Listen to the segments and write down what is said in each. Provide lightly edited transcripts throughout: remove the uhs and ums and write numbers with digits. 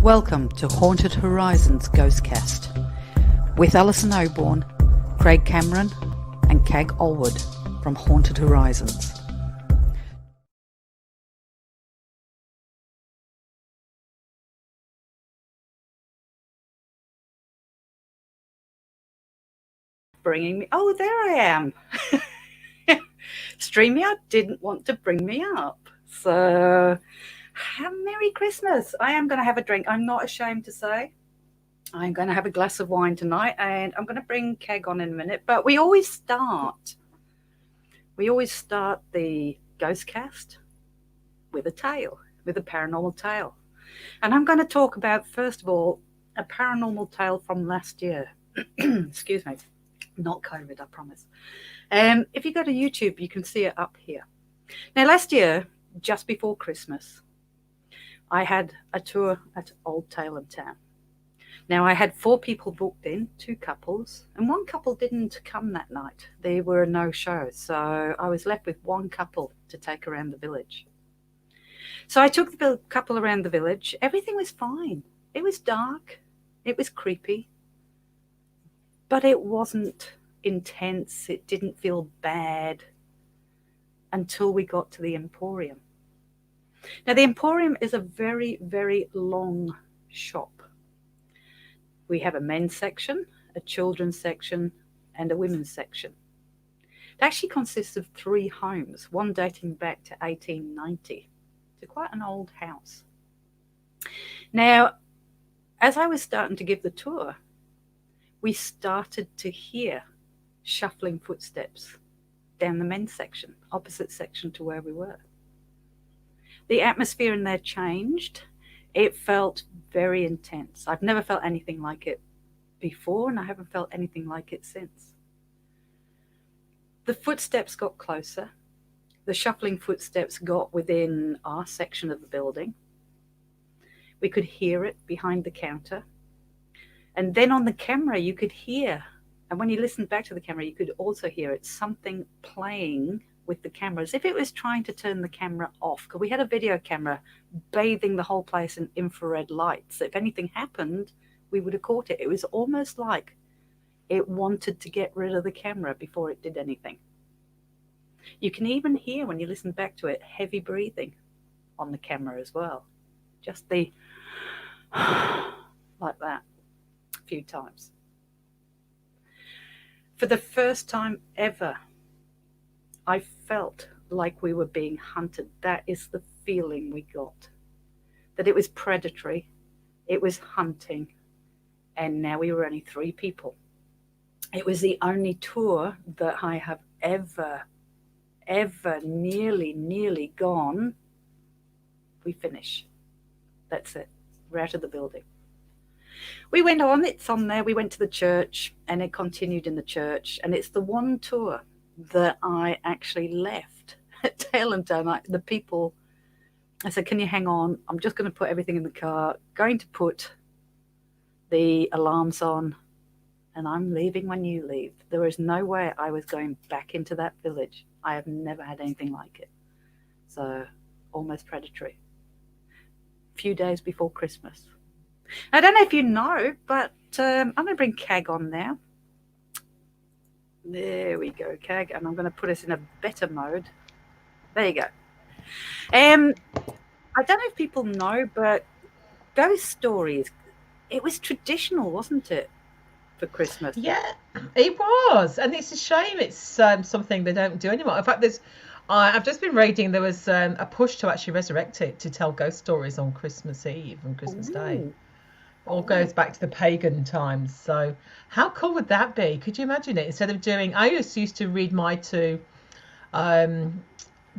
Welcome to Haunted Horizons GhostCast with Alison Oborn, Craig Cameron and Cag Alwood from Haunted Horizons. Bringing me, oh, there I am. StreamYard didn't want to bring me up, so Merry Christmas. I am going to have a drink. I'm not ashamed to say I'm going to have a glass of wine tonight, and I'm going to bring Cag on in a minute. But we always start the GhostCast with a tale, with a paranormal tale. And I'm going to talk about, first of all, a paranormal tale from last year. Excuse me. Not COVID, I promise. If you go to YouTube, you can see it up here. Now, last year, just before Christmas, I had a tour at Old Salem Town. Now, I had 4 people booked in, 2 couples, and 1 couple didn't come that night. They were a no-show, so I was left with 1 couple to take around the village. So I took the couple around the village. Everything was fine. It was dark. It was creepy. But it wasn't intense. It didn't feel bad until we got to the Emporium. Now, the Emporium is a very, very long shop. We have a men's section, a children's section, and a women's section. It actually consists of 3 homes, one dating back to 1890. It's quite an old house. Now, as I was starting to give the tour, we started to hear shuffling footsteps down the men's section, opposite section to where we were. The atmosphere in there changed. It felt very intense. I've never felt anything like it before, and I haven't felt anything like it since. The footsteps got closer. The shuffling footsteps got within our section of the building. We could hear it behind the counter. And then on the camera, you could hear, and when you listened back to the camera, you could also hear it, something playing with the camera, as if it was trying to turn the camera off. Because we had a video camera bathing the whole place in infrared lights. If anything happened, we would have caught it. It was almost like it wanted to get rid of the camera before it did anything. You can even hear, when you listen back to it, heavy breathing on the camera as well. Just the like that. Few times. For the first time ever, I felt like we were being hunted. That is the feeling we got. That it was predatory, it was hunting, and now we were only 3 people. It was the only tour that I have ever nearly gone. We finish. That's it. We're out of the building. We went on, it's on there, we went to the church, and it continued in the church, and it's the one tour that I actually left at Salem Town. The people, I said, can you hang on? I'm just going to put everything in the car, going to put the alarms on, and I'm leaving when you leave. There is no way I was going back into that village. I have never had anything like it. So, almost predatory. A few days before Christmas. I don't know if you know, but I'm going to bring Cag on now. There we go, Cag, and I'm going to put us in a better mode. There you go. I don't know if people know, but ghost stories, it was traditional, wasn't it, for Christmas? Yeah, it was, and it's a shame it's something they don't do anymore. In fact, I've just been reading there was a push to actually resurrect it, to tell ghost stories on Christmas Eve and Christmas Day. All goes back to the pagan times. So how cool would that be? Could you imagine it? Instead of doing, I used to read my 2 the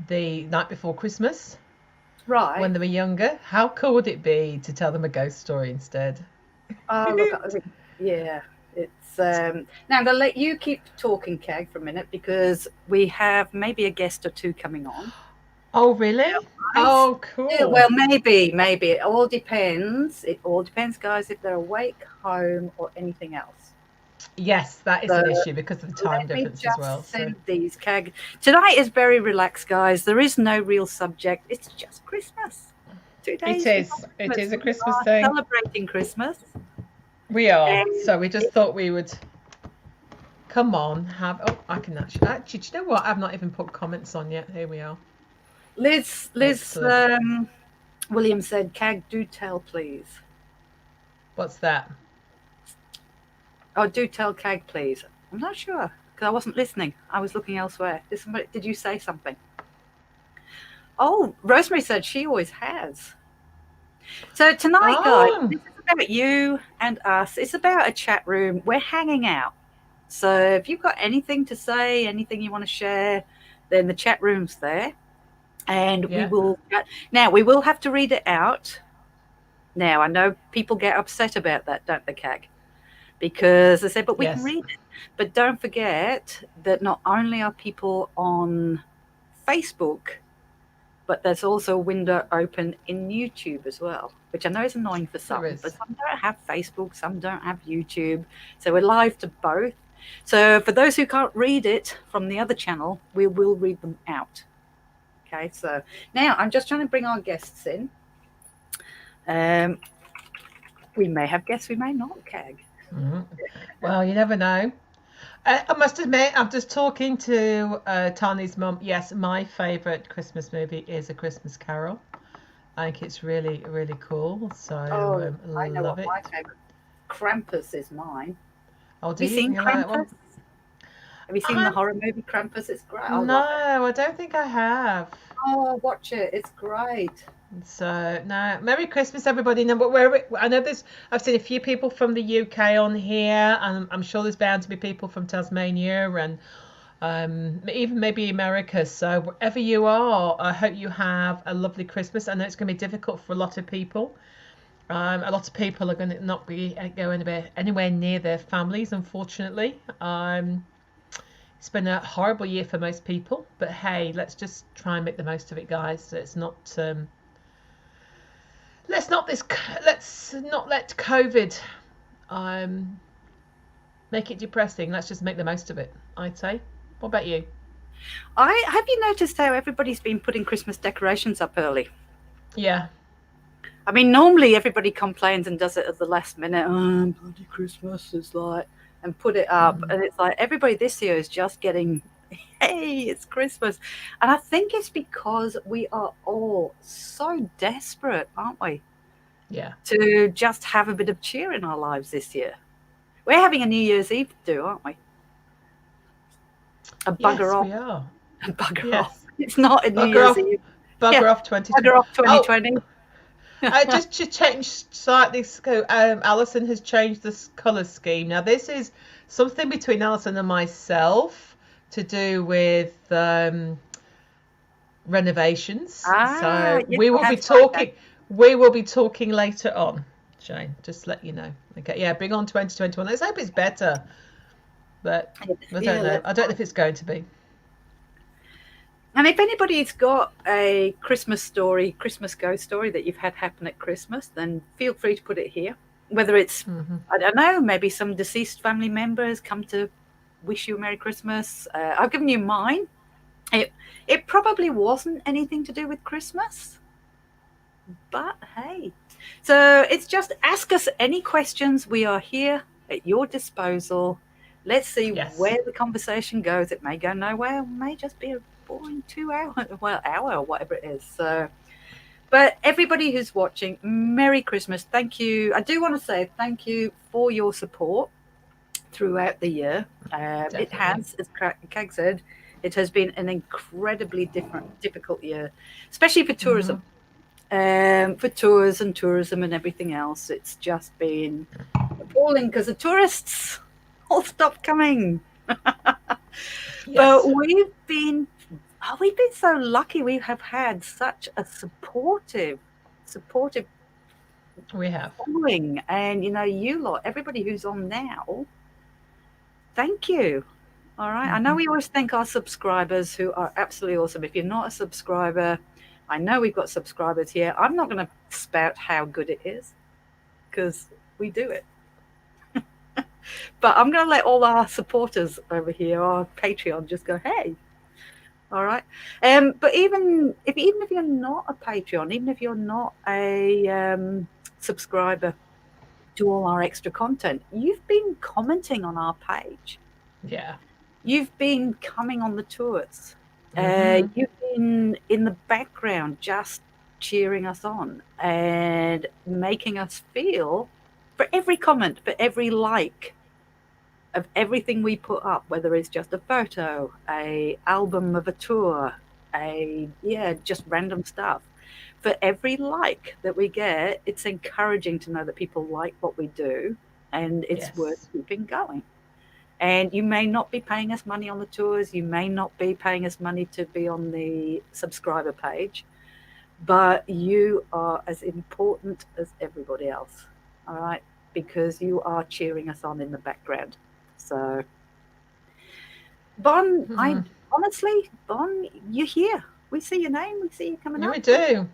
night before Christmas, right, when they were younger. How cool would it be to tell them a ghost story instead? Oh, look, yeah. It's now I'm going to let you keep talking, Cag, for a minute, because we have maybe a guest or 2 coming on. Oh, really? Oh, cool. Yeah, well, maybe. It all depends. It all depends, guys, if they're awake, home, or anything else. Yes, that is an issue because of the time difference as well. Send these, Cag. Tonight is very relaxed, guys. There is no real subject. It's just Christmas. 2 It days before is. It Christmas. is a We Christmas are thing. celebrating Christmas. We are. And So we just thought we would come on, have. Oh, I can actually. Do you know what? I've not even put comments on yet. Here we are. Liz Excellent. Williams said, "Cag, do tell, please." What's that? Oh, do tell Cag, please. I'm not sure because I wasn't listening. I was looking elsewhere. Did you say something? Oh, Rosemary said she always has. So tonight, guys, Oh, this is about you and us. It's about a chat room. We're hanging out. So if you've got anything to say, anything you want to share, then the chat room's there. And we yeah. will. Now, we will have to read it out. Now, I know people get upset about that, don't they, Cag? Because they say, but we can Yes. read it. But don't forget that not only are people on Facebook, but there's also a window open in YouTube as well, which I know is annoying for There some, but is. some don't have Facebook, some don't have YouTube. So we're live to both. So for those who can't read it from the other channel, we will read them out. Okay, so now I'm just trying to bring our guests in. We may have guests, we may not, Cag. Mhm. Well, you never know. I must admit, I'm just talking to Tani's mum. Yes, my favourite Christmas movie is A Christmas Carol. I think it's really, really cool. So Oh, I know love what my it. favorite. Krampus is mine. Oh, Have do you you? seen You like that one? Krampus? Have you seen the Um, horror movie Krampus? It's great. I no, love it. I don't think I have. Oh, watch it. It's great. So no, Merry Christmas, everybody. No, but I know there's. I've seen a few people from the UK on here, and I'm sure there's bound to be people from Tasmania and even maybe America. So wherever you are, I hope you have a lovely Christmas. I know it's going to be difficult for a lot of people. A lot of people are going to not be going to be anywhere near their families, unfortunately. It's been a horrible year for most people, but hey, let's just try and make the most of it, guys. Let's not this. Let's not let COVID um, make it depressing. Let's just make the most of it. I'd say. What about you? I have you noticed how everybody's been putting Christmas decorations up early? Yeah. I mean, normally everybody complains and does it at the last minute. Oh, bloody Christmas is like, and put it up, Mm. and it's like everybody this year is just getting, hey, it's Christmas, and I think it's because we are all so desperate, aren't we, Yeah. to just have a bit of cheer in our lives this year. We're having a New Year's Eve do, aren't we? A bugger Yes, off, we are. a bugger off. Yes. It's not a New Bugger Year's off. Eve. Yeah, Bugger off 2020. bugger off Oh, 2020. I just to change slightly. Alison has changed the colour scheme. Now this is something between Alison and myself to do with renovations. Ah, So you we will be have Friday. talking. We will be talking later on, Shane. Just to let you know. Okay. Yeah. Bring on 2021. Let's hope it's better, but I don't Yeah, know. let's I don't know if it's going to be. And if anybody's got a Christmas story, Christmas ghost story that you've had happen at Christmas, then feel free to put it here. Whether it's, Hmm. I don't know, maybe some deceased family members come to wish you a Merry Christmas. I've given you mine. It probably wasn't anything to do with Christmas, but hey. So it's just ask us any questions. We are here at your disposal. Let's see Yes. where the conversation goes. It may go nowhere, it may just be a boring 2 hour, well, hour or whatever it is. So, but everybody who's watching, Merry Christmas. Thank you. I do want to say thank you for your support throughout the year. It Definitely. has, as Craig said, it has been an incredibly difficult year, especially for Hmm. tourism. For tours and tourism and everything else, it's just been appalling because the tourists all stopped coming. But Yes. we've been so lucky. We have had such a supportive We have. following, and you lot, everybody who's on now, thank you. All right. I know Hmm. we always thank our subscribers who are absolutely awesome. If you're not a subscriber, I know we've got subscribers here. I'm not going to spout how good it is because we do it. But I'm going to let all our supporters over here, our Patreon, just go, hey. All right. But even if you're not a Patreon, even if you're not a subscriber to all our extra content, you've been commenting on our page. Yeah. You've been coming on the tours. Mhm. You've been in the background just cheering us on and making us feel, for every comment, for every like of everything we put up, whether it's just a photo, a album of a tour, just random stuff. For every like that we get, it's encouraging to know that people like what we do and it's worth Yes. keeping going. And you may not be paying us money on the tours, you may not be paying us money to be on the subscriber page, but you are as important as everybody else, all right? Because you are cheering us on in the background. So, Bon, I Mhm. honestly, Bon, you're here. We see your name, we see you coming Yeah, up. we do.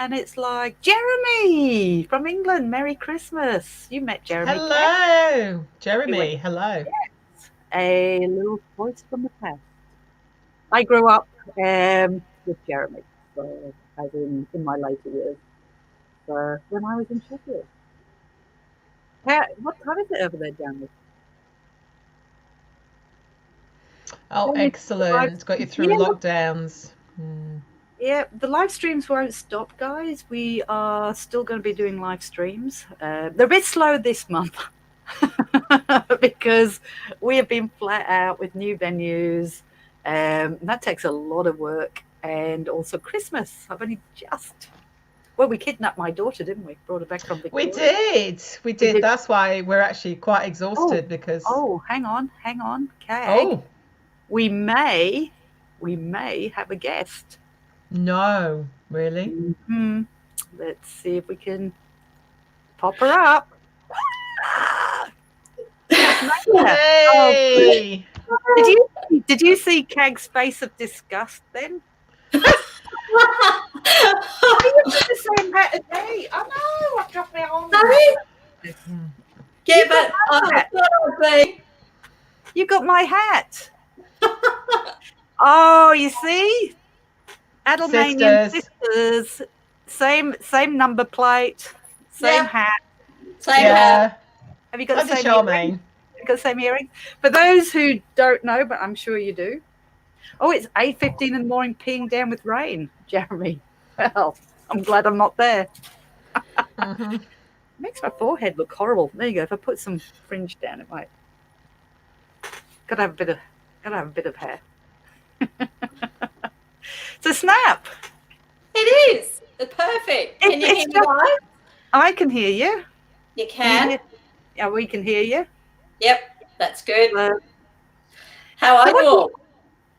And it's like, Jeremy from England, Merry Christmas. You met Jeremy Cat. Hello, You went, Jeremy. Hello. yes, a little voice from the past. I grew up with Jeremy, so as in my later years, when I was in Sheffield. What time is it over there, Jeremy? Oh, Jeremy, the live, excellent. Got you through yeah, lockdowns. Mm. yeah, the live streams won't stop, guys. We are still going to be doing live streams. They're a bit slow this month because we have been flat out with new venues. That takes a lot of work. And also Christmas. I've only just, well, we kidnapped my daughter, didn't we? Brought her back from We Victoria. did. We We did. did. That's why we're actually quite Oh, exhausted because. oh, hang on, Kag. Oh, We may, we may have a guest. no, really? Hmm. Let's see if we can pop her up. Tasmania. Oh, Hey! did you see Kag's face of disgust then? You got the same hat as me. I know. I've got my own. Sorry? Yeah, You got but my I hat. thought it would be. You got my hat. Oh, you see, Adelmanian Sisters. sisters. Same number plate. Same Yeah, hat. same hat. Yeah. Have you got the Bloody same earrings? Charmaine. You got the same earrings? For those who don't know, but I'm sure you do. Oh, it's 8:15 in the morning, peeing down with rain, Jeremy. Well, I'm glad I'm not there. Mm-hmm. Makes my forehead look horrible. There you go. If I put some fringe down, it might. Gotta have a bit of hair. So snap. It is. It's perfect. Can you hear me live? I can hear you. You Can you can. hear? Yeah, we can hear you. Yep, that's good. So How are you all?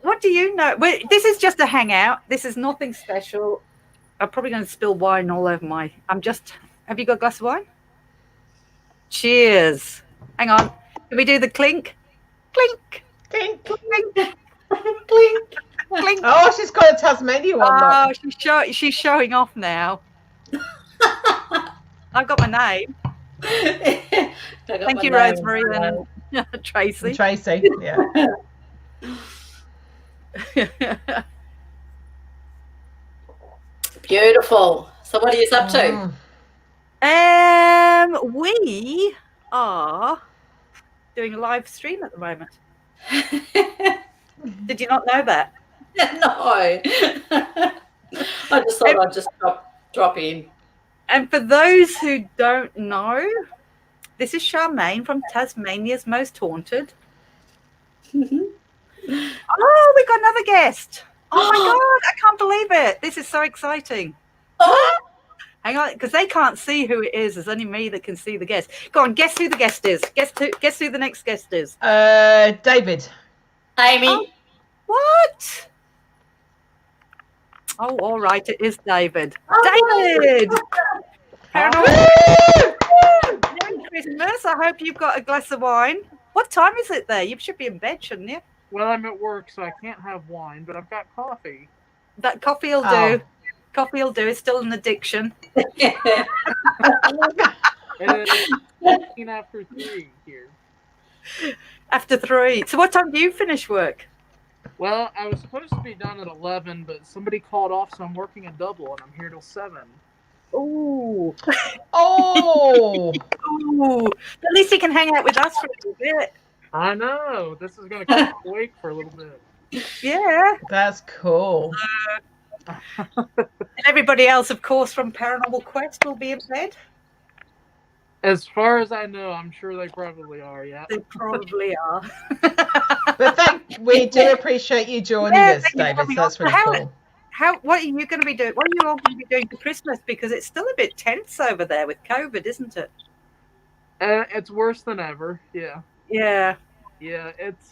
what do you know? This is just a hangout. This is nothing special. I'm probably going to spill wine all over my. Have you got a glass of wine? Cheers. Hang on. Can we do the clink? Clink. Clink. Clink. Clink. Clink. Oh, she's got a Tasmania one. Oh, Look. she's showing off now. I've got my name. Thank you, Rosemary and Tracy. And Tracy. Yeah. Beautiful. So what are you up to? We are doing a live stream at the moment. Did you not know that? No. I just thought I'd just drop in. And for those who don't know, this is Sharmaine from Tasmania's Most Haunted. Oh, we got another guest. Oh my God, I can't believe it. This is so exciting. Oh, Hang on, because they can't see who it is. There's only me that can see the guest. Go on, guess who the guest is. Guess who the next guest is. David. Amy. Oh, what? Oh, all right, it is David. David! Merry Christmas. I hope you've got a glass of wine. What time is it there? You should be in bed, shouldn't you? Well, I'm at work, so I can't have wine, but I've got coffee. That coffee will do. Coffee will do. It's still an addiction. It is 15 after 3 here. After 3. So what time do you finish work? Well, I was supposed to be done at 11, but somebody called off, so I'm working a double, and I'm here till 7. Ooh. Oh, Ooh. At least he can hang out with us for a little bit. I know. This is going to keep me awake for a little bit. Yeah. that's cool. And everybody else, of course, from Paranormal Quest will be in bed. As far as I know, I'm sure they probably are, yeah. They probably are. But we do appreciate you joining us, thank you for David. coming So that's on. really cool. What are you going to be doing? What are you all going to be doing for Christmas? Because it's still a bit tense over there with COVID, isn't it? It's worse than ever, yeah. Yeah. Yeah, it's,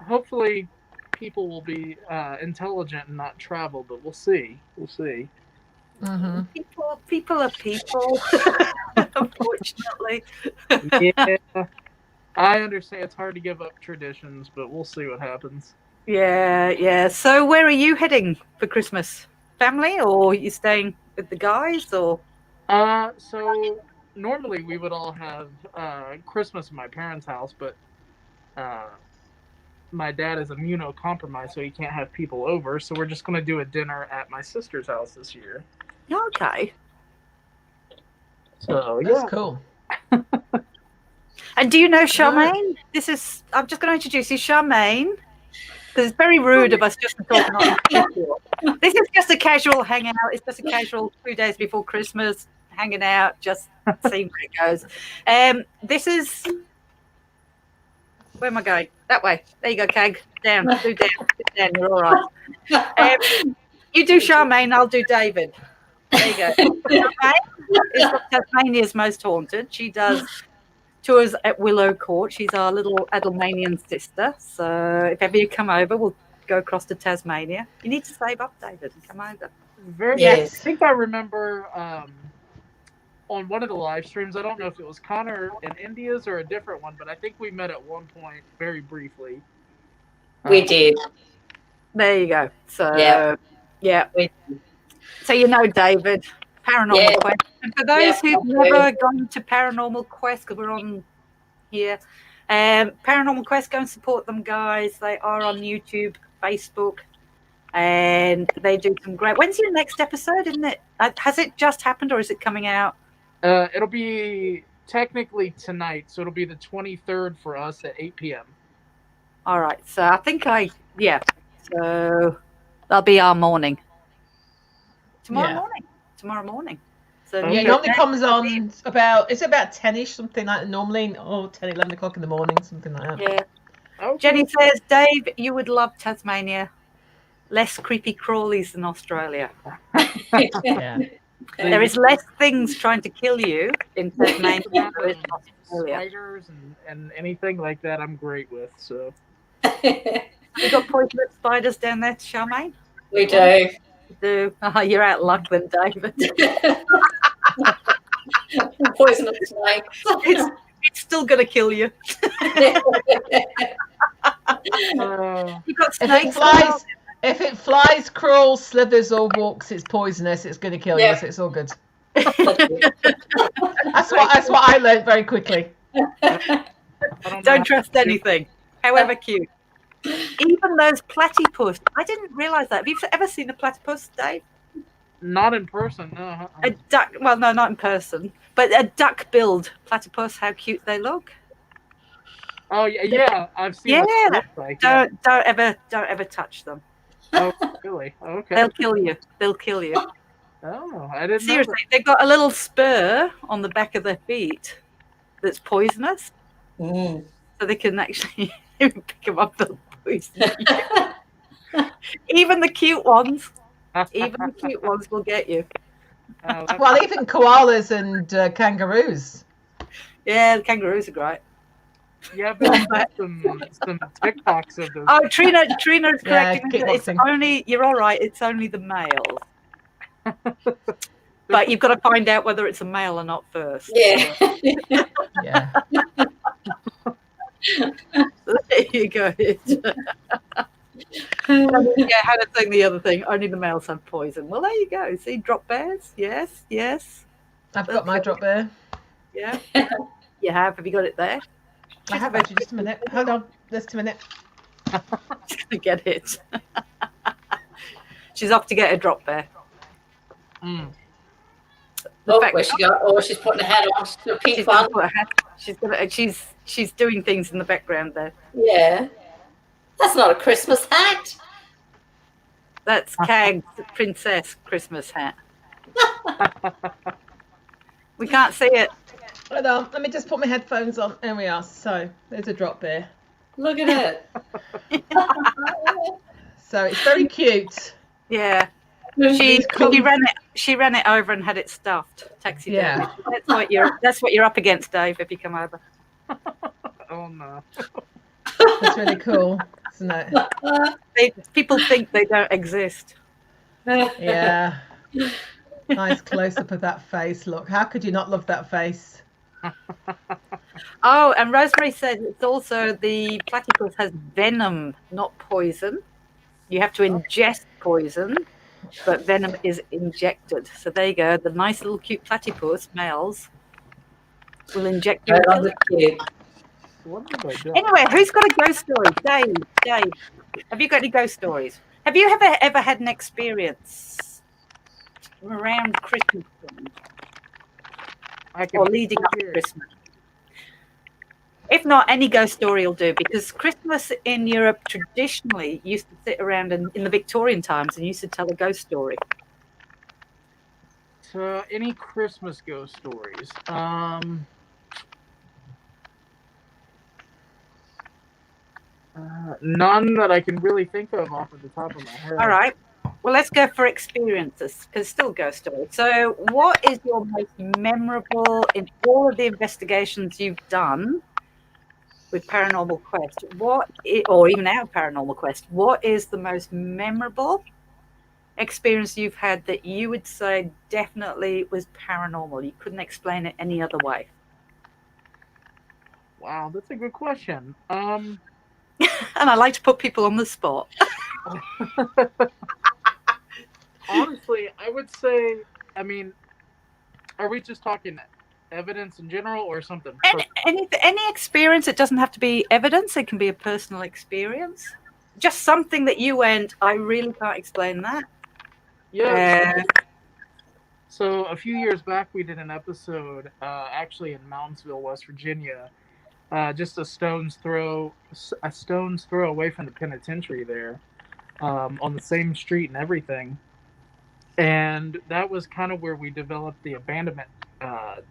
hopefully people will be intelligent and not travel, but we'll see. We'll see. Mm-hmm. People are people, unfortunately. Yeah, I understand it's hard to give up traditions, but we'll see what happens. Yeah. So where are you heading for Christmas? Family, or are you staying with the guys, or? So normally we would all have Christmas at my parents' house, but my dad is immunocompromised, so he can't have people over. So we're just going to do a dinner at my sister's house this year. Okay. So That's cool. And do you know Sharmaine? I'm just going to introduce you, Sharmaine, because it's very rude of us just to talk about people. This is just a casual hangout. It's just a casual 2 days before Christmas hanging out, just seeing where it goes. This is... Where am I going? That way. There you go, Kag. Down. Do down. Sit down. You're all right. You do Sharmaine, I'll do David. There you go. Sharmaine is from Tasmania's Most Haunted. She does tours at Willow Court. She's our little Adelmanian sister. So if ever you come over, we'll go across to Tasmania. You need to save up, David, and come over. Very Yes. I think I remember on one of the live streams, I don't know if it was Connor in India's or a different one, but I think we met at one point very briefly. We did. There you go. So, Yeah. So you know David, Paranormal Quest. And for those who've never gone to Paranormal Quest, because we're on here, Paranormal Quest, go and support them, guys. They are on YouTube, Facebook, and they do some great... When's your next episode, isn't it? Has it just happened, or is it coming out? It'll be technically tonight, so it'll be the 23rd for us at 8 p.m. All right. So I think so that'll be our morning. Tomorrow morning. So Yeah, it normally comes on about 10ish, something like that, normally, or 10, 11 o'clock in the morning, something like that. Yeah. Okay. Jenny says, Dave, you would love Tasmania. Less creepy crawlies than Australia. Yeah. There is less things trying to kill you in Tasmania than there is in Australia. Spiders and anything like that, I'm great with. So You got poisonous spiders down there, Charmaine? We do. You do. Oh, you're out of luck then, David. Poisonous snakes. It's still going to kill you. You got snakes. If it flies, crawls, slithers, or walks, it's poisonous. It's going to kill you, so it's all good. That's what I learned very quickly. Don't trust anything, however cute. Even those platypus. I didn't realise that. Have you ever seen a platypus, Dave? Not in person, no. A duck. Well, no, not in person, but a duck-billed platypus. How cute they look. Oh yeah, I've seen. Yeah. What it looks like. Don't ever touch them. Oh, really? Okay. They'll kill you. They'll kill you. Oh, I didn't know Seriously, they've got a little spur on the back of their feet that's poisonous, Mm. so they can actually pick them up and poison you. Even the cute ones. Even the cute ones will get you. Well, even koalas and kangaroos. Yeah, the kangaroos are great. Yeah, but some TikToks of those. Oh, Trina's correct. Yeah, It's kickboxing. only, you're all right, it's only the males. But you've got to find out whether it's a male or not first. Yeah. Yeah. There you go. Yeah, how to say the other thing. Only the males have poison. Well, there you go. See, drop bears. Yes. I've got my drop bear. Yeah. You have. Have you got it there? I have actually. Just a minute. Hold on. Just a minute. She's gonna get it. She's off to get a drop bear. Mm. Where's she go? Oh, she's putting her head on. She's got a pink one. She's doing things in the background there. Yeah. That's not a Christmas hat. That's Cag's princess Christmas hat. We can't see it. Hold on, let me just put my headphones on. There we are. So there's a drop bear. Look at it. So it's very cute. Yeah. She ran it over and had it stuffed. Taxi Yeah. That's what you're up against, Dave, if you come over. Oh no. That's really cool, isn't it? People think they don't exist. Yeah. Nice close up of that face. Look, how could you not love that face? Oh, and Rosemary said it's also the platypus has venom, not poison. You have to ingest poison, but venom is injected. So there you go. The nice little cute platypus males will inject you. I love the kid. What have I done? Anyway, who's got a ghost story? Dave, have you got any ghost stories? Have you ever had an experience around Christmas time or leading up to Christmas? If not, any ghost story will do, because Christmas in Europe traditionally used to sit around in the Victorian times and used to tell a ghost story. So, any Christmas ghost stories? None that I can really think of off of the top of my head. All right. Well, let's go for experiences, because still ghost stories. So what is your most memorable in all of the investigations you've done with Paranormal Quest? Or even our Paranormal Quest, what is the most memorable experience you've had that you would say definitely was paranormal? You couldn't explain it any other way. Wow, that's a good question. And I like to put people on the spot. Honestly, I would say, I mean, are we just talking evidence in general or something? Any experience, it doesn't have to be evidence, it can be a personal experience. Just something that you went, I really can't explain that. Yeah. So a few years back, we did an episode actually in Moundsville, West Virginia, just a stone's throw away from the penitentiary there, on the same street and everything. And that was kind of where we developed the abandonment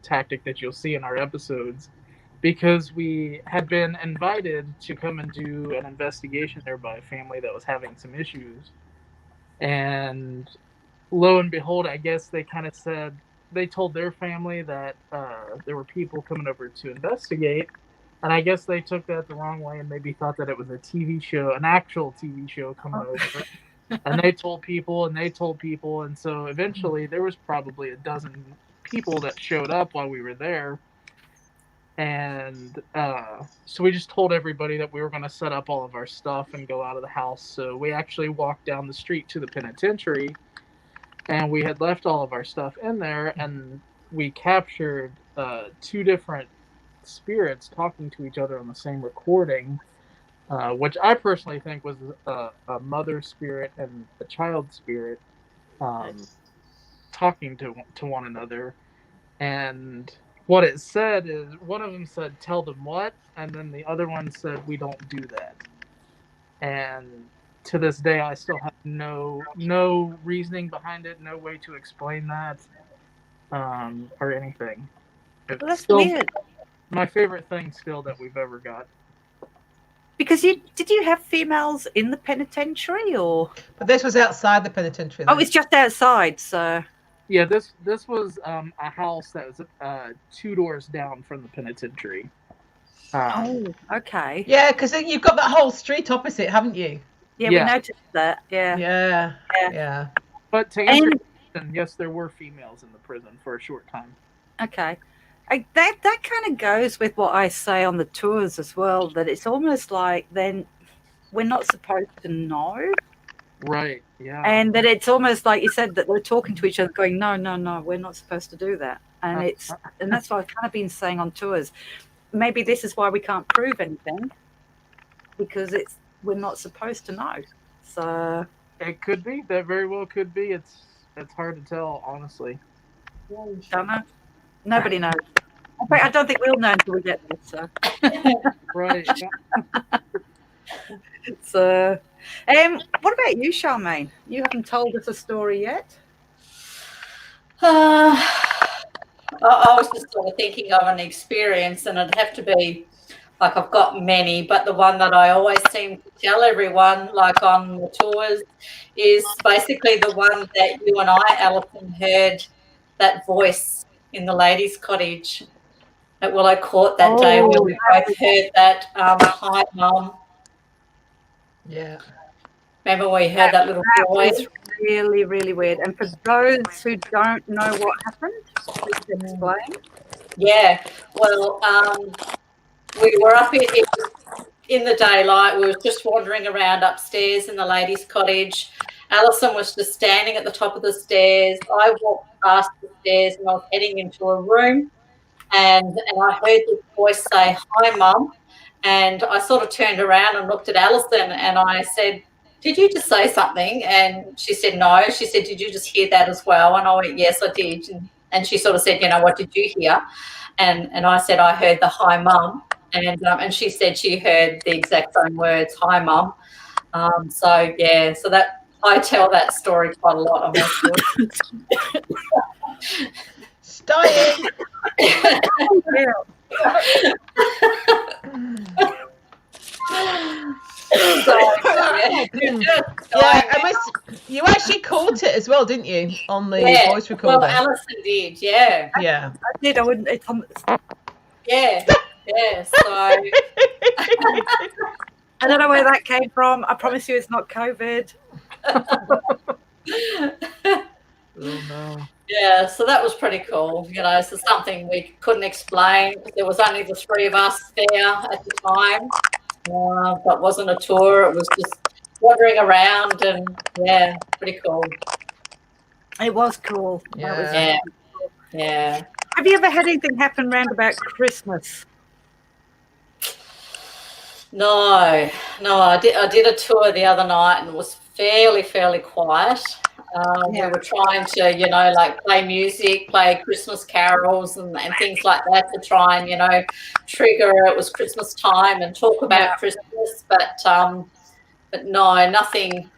tactic that you'll see in our episodes, because we had been invited to come and do an investigation there by a family that was having some issues. And lo and behold, I guess they kind of said, they told their family that there were people coming over to investigate. And I guess they took that the wrong way and maybe thought that it was a TV show, an actual TV show coming over. And they told people, and so eventually there was probably a dozen people that showed up while we were there. And so we just told everybody that we were going to set up all of our stuff and go out of the house. So we actually walked down the street to the penitentiary, and we had left all of our stuff in there, and we captured two different spirits talking to each other on the same recording. Which I personally think was a mother spirit and a child spirit talking to one another. And what it said is, one of them said, "Tell them what?" And then the other one said, "We don't do that." And to this day, I still have no reasoning behind it, no way to explain that or anything. It's That's still weird. my favorite thing still that we've ever got. Because did you have females in the penitentiary, or? But this was outside the penitentiary. Oh, it's just outside, so. Yeah, this was a house that was 2 doors down from the penitentiary. Oh, okay. Yeah, because you've got that whole street opposite, haven't you? Yeah, Yeah. we noticed that. Yeah. Yeah. But to answer your question, yes, there were females in the prison for a short time. Okay. That kind of goes with what I say on the tours as well, that it's almost like then we're not supposed to know. Right, yeah. And that it's almost like you said, that we're talking to each other going, no, we're not supposed to do that. And that's what I've kind of been saying on tours. Maybe this is why we can't prove anything, because we're not supposed to know. So It could be. That very well could be. It's hard to tell, honestly. don't know. Nobody knows. In fact, I don't think we'll know until we get there. So. Right. So, what about you, Sharmaine? You haven't told us a story yet. I was just sort of thinking of an experience, and it'd have to be like I've got many, but the one that I always seem to tell everyone, like on the tours, is basically the one that you and I, Alison, heard that voice in the ladies' cottage at Willow Court that day, where we both heard that "Hi, Mum." Yeah. Remember we heard that little voice? Was really, really weird. And for those who don't know what happened, please explain. Yeah. Well, we were up in the daylight. We were just wandering around upstairs in the ladies' cottage. Alison was just standing at the top of the stairs. I walked past the stairs and I was heading into a room, and I heard this voice say, "Hi, Mum." And I sort of turned around and looked at Alison and I said, "Did you just say something?" And she said, "No." She said, "Did you just hear that as well?" And I went, "Yes, I did." And she sort of said, "What did you hear?" And I said, "I heard the 'Hi, Mum.'" And she said she heard the exact same words, "Hi, Mum." So that I tell that story quite a lot on my tour. Stay in. You actually caught it as well, didn't you, on the voice recorder? Well, Alison did, yeah. Yeah. I did. I wouldn't. Yeah. So I don't know where that came from. I promise you, it's not COVID. Oh no. Yeah, so that was pretty cool. So something we couldn't explain. There was only the three of us there at the time. But wasn't a tour. It was just wandering around, and pretty cool. It was cool. Yeah. Yeah. Have you ever had anything happen round about Christmas? No. I did a tour the other night, and it was fairly quiet. We were trying to, like play music, play Christmas carols and things like that to try and, trigger it was Christmas time and talk about Christmas. But no, nothing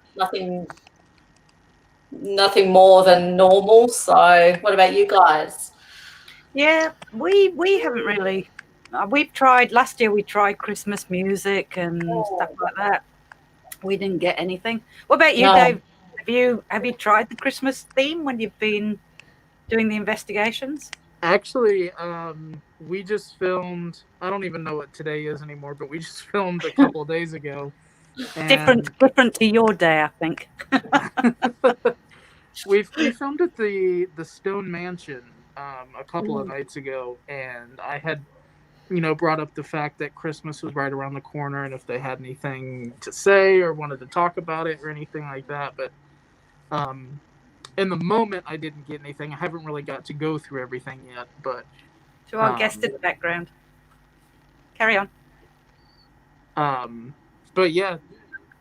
more than normal. So what about you guys? Yeah, we haven't really. We've tried last year. We tried Christmas music and stuff like that. We didn't get anything. What about you, Dave? Have you tried the Christmas theme when you've been doing the investigations? Actually, we just filmed. I don't even know what today is anymore, but we just filmed a couple of days ago. Different to your day, I think. we filmed at the Stone Mansion a couple of nights ago, and I had brought up the fact that Christmas was right around the corner, and if they had anything to say or wanted to talk about it or anything like that. But in the moment, I didn't get anything. I haven't really got to go through everything yet. But to our guest in the background, carry on. But yeah,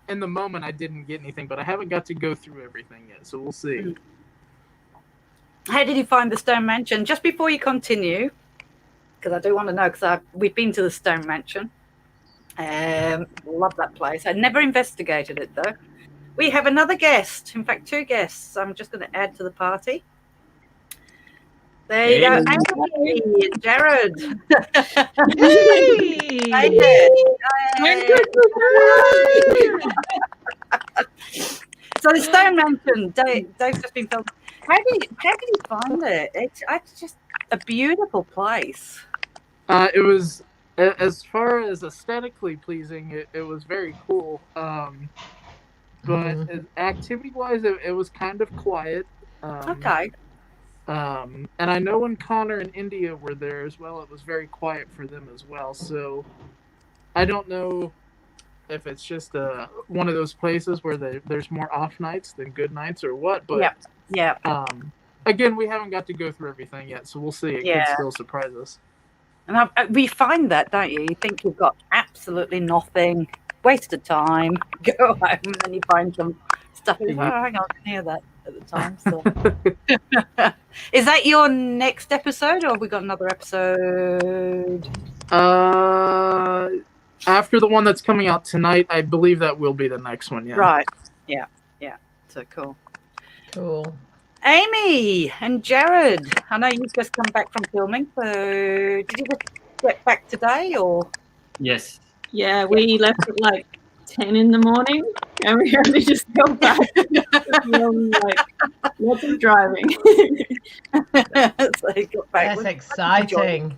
in the moment, I didn't get anything, but I haven't got to go through everything yet, so we'll see. How did you find the Stone Mansion? Just before you continue, because I do want to know, because we've been to the Stone Mansion. Love that place. I never investigated it, though. We have another guest. In fact, two guests. I'm just going to add to the party. There you go. Andy and Jarrad. So the Stone Mansion, Dave's just been filmed. How did you find it? It's just a beautiful place. It was, as far as aesthetically pleasing, it was very cool. But activity-wise, it was kind of quiet. Okay. And I know when Connor and India were there as well, it was very quiet for them as well. So I don't know if it's just one of those places where there's more off nights than good nights or what. But again, we haven't got to go through everything yet, so we'll see. It could still surprise us. And we find that, don't you? You think you've got absolutely nothing, waste of time. Go home and then you find some stuff. Oh, Mhm. hang on, I didn't hear that at the time. So. Is that your next episode, or have we got another episode? After the one that's coming out tonight, I believe that will be the next one. Yeah. Right. Yeah. So cool. Cool. Amy and Jarrad, I know you've just come back from filming. So did you just get back today, or? Yes. Yeah, we left at like 10 in the morning and we only just got back. Like, lots of driving. So you got back. That's exciting.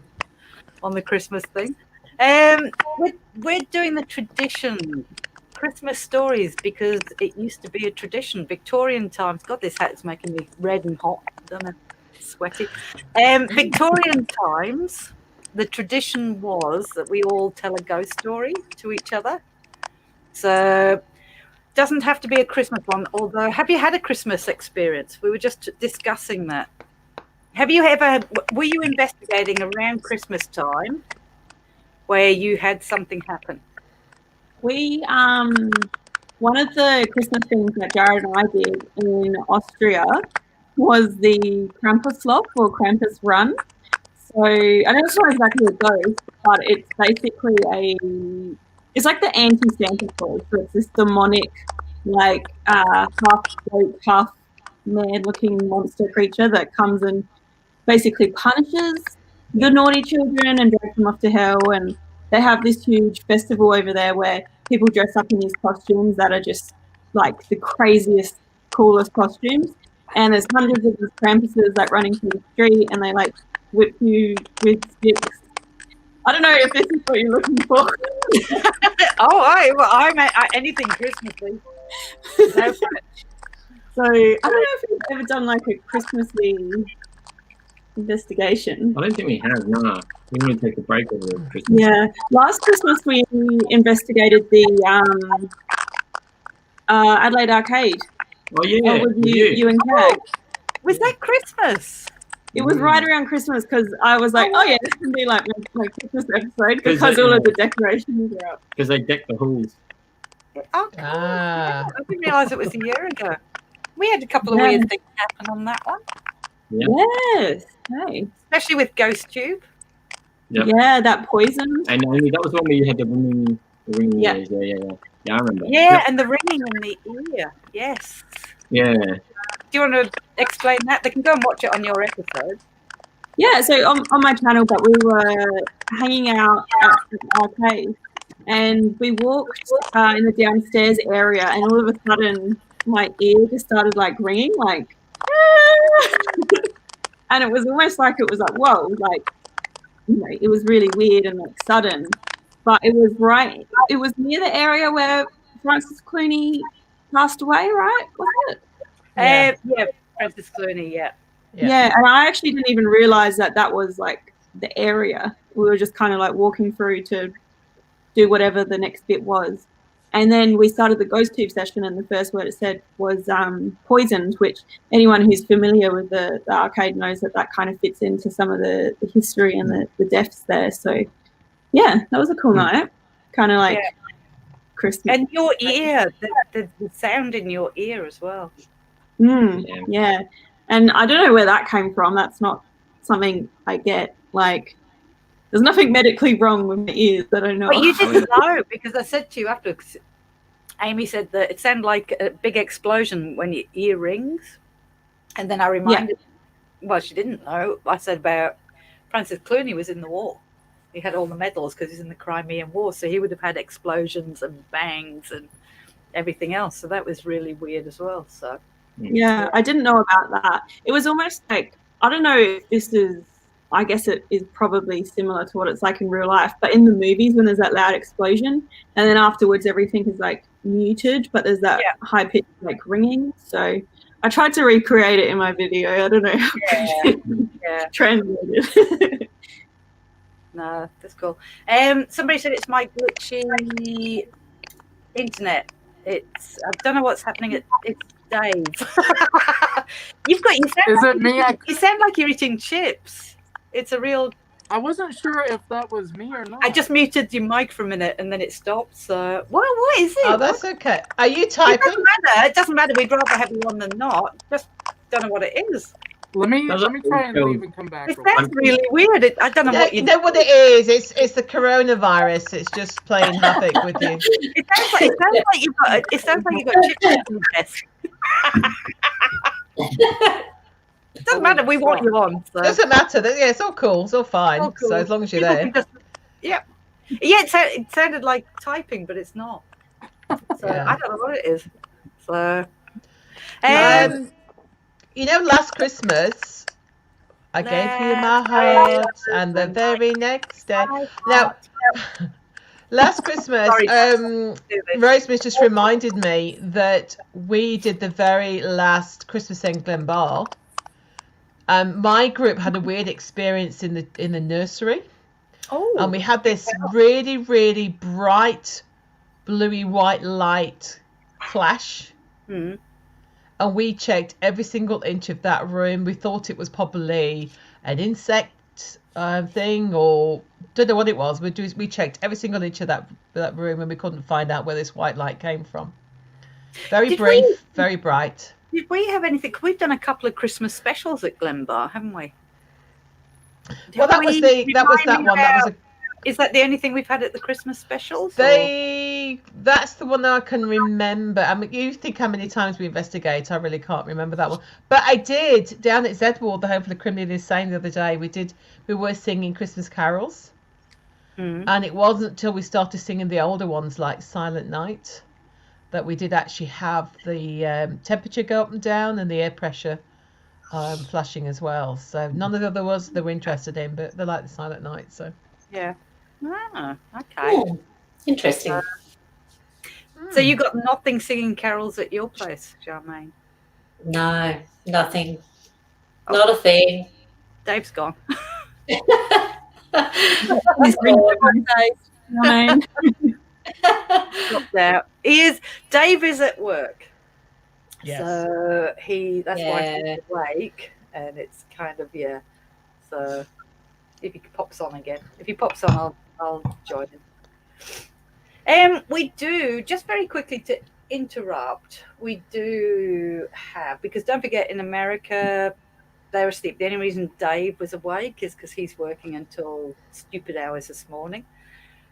On the Christmas thing. We're doing the tradition Christmas stories because it used to be a tradition. Victorian times. God, this hat is making me red and hot. I don't know, sweaty. Victorian times, the tradition was that we all tell a ghost story to each other. So doesn't have to be a Christmas one. Although, have you had a Christmas experience? We were just discussing that. Have you ever? Were you investigating around Christmas time where you had something happen? We, one of the Christmas things that Jarrad and I did in Austria was the Krampuslauf or Krampus Run. So I don't know exactly what it goes, but it's basically it's like the anti-Santa Claus. So it's this demonic, like half goat, half man-looking monster creature that comes and basically punishes the naughty children and drags them off to hell. And they have this huge festival over there where people dress up in these costumes that are just like the craziest, coolest costumes. And there's hundreds of these Krampuses like running through the street, and they like whip you with sticks. I don't know if this is what you're looking for. I'm anything Christmassy. Go for it. So I don't know if you've ever done like a Christmassy investigation. I don't think we have, no. We need to take a break over Christmas. Yeah. Last Christmas we investigated the Adelaide Arcade. Oh, yeah. With you and Kat. Was that Christmas? It was right around Christmas because I was like, oh yeah, this can be like my Christmas episode because all of the decorations are up. Because they deck the halls. Oh, cool. I didn't realise it was a year ago. We had a couple of weird things happen on that one. Yeah. Yes. Hey. Especially with Ghost Tube. Yep. Yeah, that poison. And that was when we had the ringing Yeah. ears. Yeah, I remember. Yeah, and the ringing in the ear. Yes. Yeah. Do you want to explain that? They can go and watch it on your episode. Yeah, so on my channel, but we were hanging out at the arcade and we walked in the downstairs area, and all of a sudden my ear just started like ringing, like, and it was almost like it was like, whoa, like, you know, it was really weird and like sudden, but it was near the area where Francis Clooney passed away, right? Was it? Yeah, Francis Clooney, yeah. Yeah, and I actually didn't even realize that was like the area. We were just kind of like walking through to do whatever the next bit was. And then we started the Ghost Tube session, and the first word it said was poisoned, which anyone who's familiar with the arcade knows that kind of fits into some of the history and the deaths there. So, yeah, that was a cool night. Kind of like Christmas. And your ear, the sound in your ear as well. Yeah. And I don't know where that came from. That's not something I get. Like, there's nothing medically wrong with my ears that I know. But you didn't know, because I said to you afterwards, Amy said that it sounded like a big explosion when your ear rings. And then I reminded, well, she didn't know. I said about Francis Clooney was in the war. He had all the medals because he's in the Crimean War. So he would have had explosions and bangs and everything else. So that was really weird as well. So. Yeah, I didn't know about that. It was almost like, I don't know if this is, I guess it is probably similar to what it's like in real life, but in the movies when there's that loud explosion and then afterwards everything is like muted, but there's that high pitched like ringing. So I tried to recreate it in my video. I don't know how translated. No, that's cool. Somebody said it's my glitchy internet. I don't know what's happening. It's Dave. You sound Is like it me? You sound like you're eating chips. It's a real I wasn't sure if that was me or not. I just muted your mic for a minute and then it stopped. So, what is it? Oh, that's okay. Are you It typing? doesn't matter. It doesn't matter. We'd rather have one than not. Just don't know what it is. Let me That's try and okay. leave and come back. It real quick. sounds really weird. I don't know No, what you know what it is? It's the coronavirus. It's just playing havoc with you. It sounds like you've got. It sounds like you've got chips on your desk. It doesn't matter. We want you on. So. Doesn't matter. Yeah, it's all cool. It's all fine. All cool. So as long as you're People there. can just- yeah. It sounded like typing, but it's not. So Yeah. I don't know what it is. So. You know, last Christmas, I gave you my heart, and the very next day. Now, last Christmas, Rosemary's just reminded me that we did the very last Christmas in Glenbar. My group had a weird experience in the nursery. Oh. And we had this really, really bright, bluey white light flash. Mm. And we checked every single inch of that room. We thought it was probably an insect thing, or don't know what it was. We checked every single inch of that room, and we couldn't find out where this white light came from. Very brief, very bright. Did we have anything? We've done a couple of Christmas specials at Glenbar, haven't we? Well, that was that one. That was a. Is that the only thing we've had at the Christmas specials? That's the one that I can remember. I mean, you think how many times we investigate? I really can't remember that one. But I did down at Zedward, the Home for the Criminally Insane, the other day. We were singing Christmas carols, and it wasn't until we started singing the older ones like Silent Night that we did actually have the temperature go up and down and the air pressure flashing as well. So none of the other ones they were interested in, but they like the Silent Night. So yeah. Ah, okay. Interesting. So you got nothing singing carols at your place, Sharmaine? No, nothing. Not a thing. Dave's gone. He's been gone, Dave. Dropped out. Dave is at work. yes. So that's why he's awake, and it's kind of So if he pops on again, I'll join him. We do, just very quickly to interrupt, we do have, because don't forget in America they were asleep. The only reason Dave was awake is because he's working until stupid hours this morning.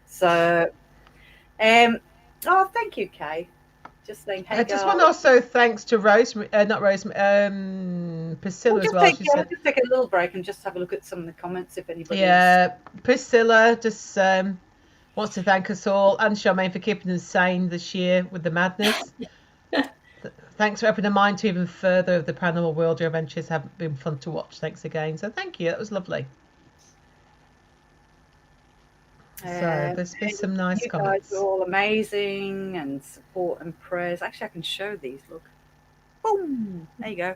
So thank you, Kay. Just saying, hey, I just want to also thanks to Priscilla as well. Just take a little break and just have a look at some of the comments if anybody. Yeah, Priscilla just wants to thank us all and Sharmaine for keeping us sane this year with the madness. Thanks for opening the mind to even further of the paranormal world. Your adventures have been fun to watch. Thanks again. So thank you. That was lovely. So there's been some nice comments. You guys are all amazing, and support and prayers. Actually, I can show these. Look, boom! There you go.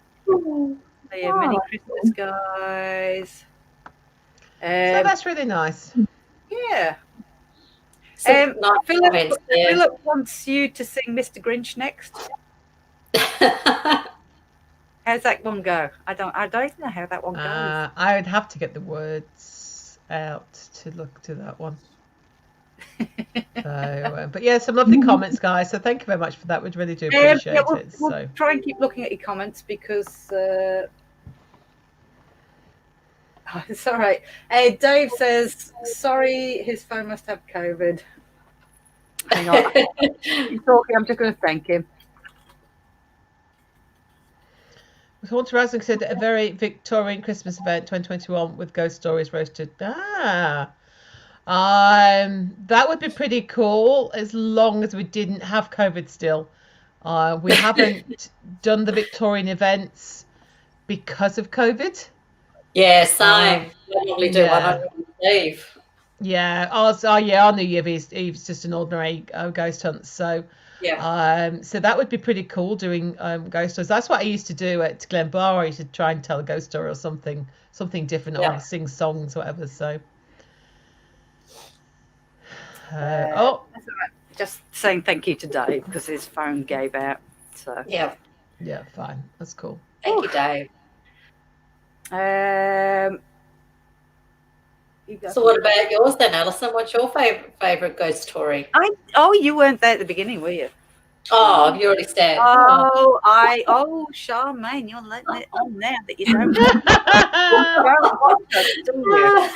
There you Merry Christmas, guys. So that's really nice. Yeah. Philip Philip wants you to sing Mr. Grinch next. How's that one go? I don't know how that one goes. I would have to get the words out to look to that one. So, but yeah, some lovely comments, guys. So thank you very much for that. We really do appreciate it. We'll try and keep looking at your comments because it's all right. Dave says sorry, his phone must have COVID. Hang on, he's talking. I'm just going to thank him. Haunted Rising said a very Victorian Christmas event 2021 with ghost stories roasted. That would be pretty cool as long as we didn't have COVID still. We haven't done the Victorian events because of COVID. Yeah, same. Probably do one on Eve. Yeah, our New Year Eve's just an ordinary ghost hunt. So yeah. So that would be pretty cool doing ghost stories. That's what I used to do at Glenbar. I used to try and tell a ghost story or something different, or sing songs, or whatever. So, that's all right. Just saying thank you to Dave because his phone gave out. So yeah, fine, that's cool. Thank you, Dave. You go. So what about yours then, Alison? What's your favourite ghost story? You weren't there at the beginning, were you? Oh, you already said. Sharmaine, you're letting it on now that you don't want us, do you?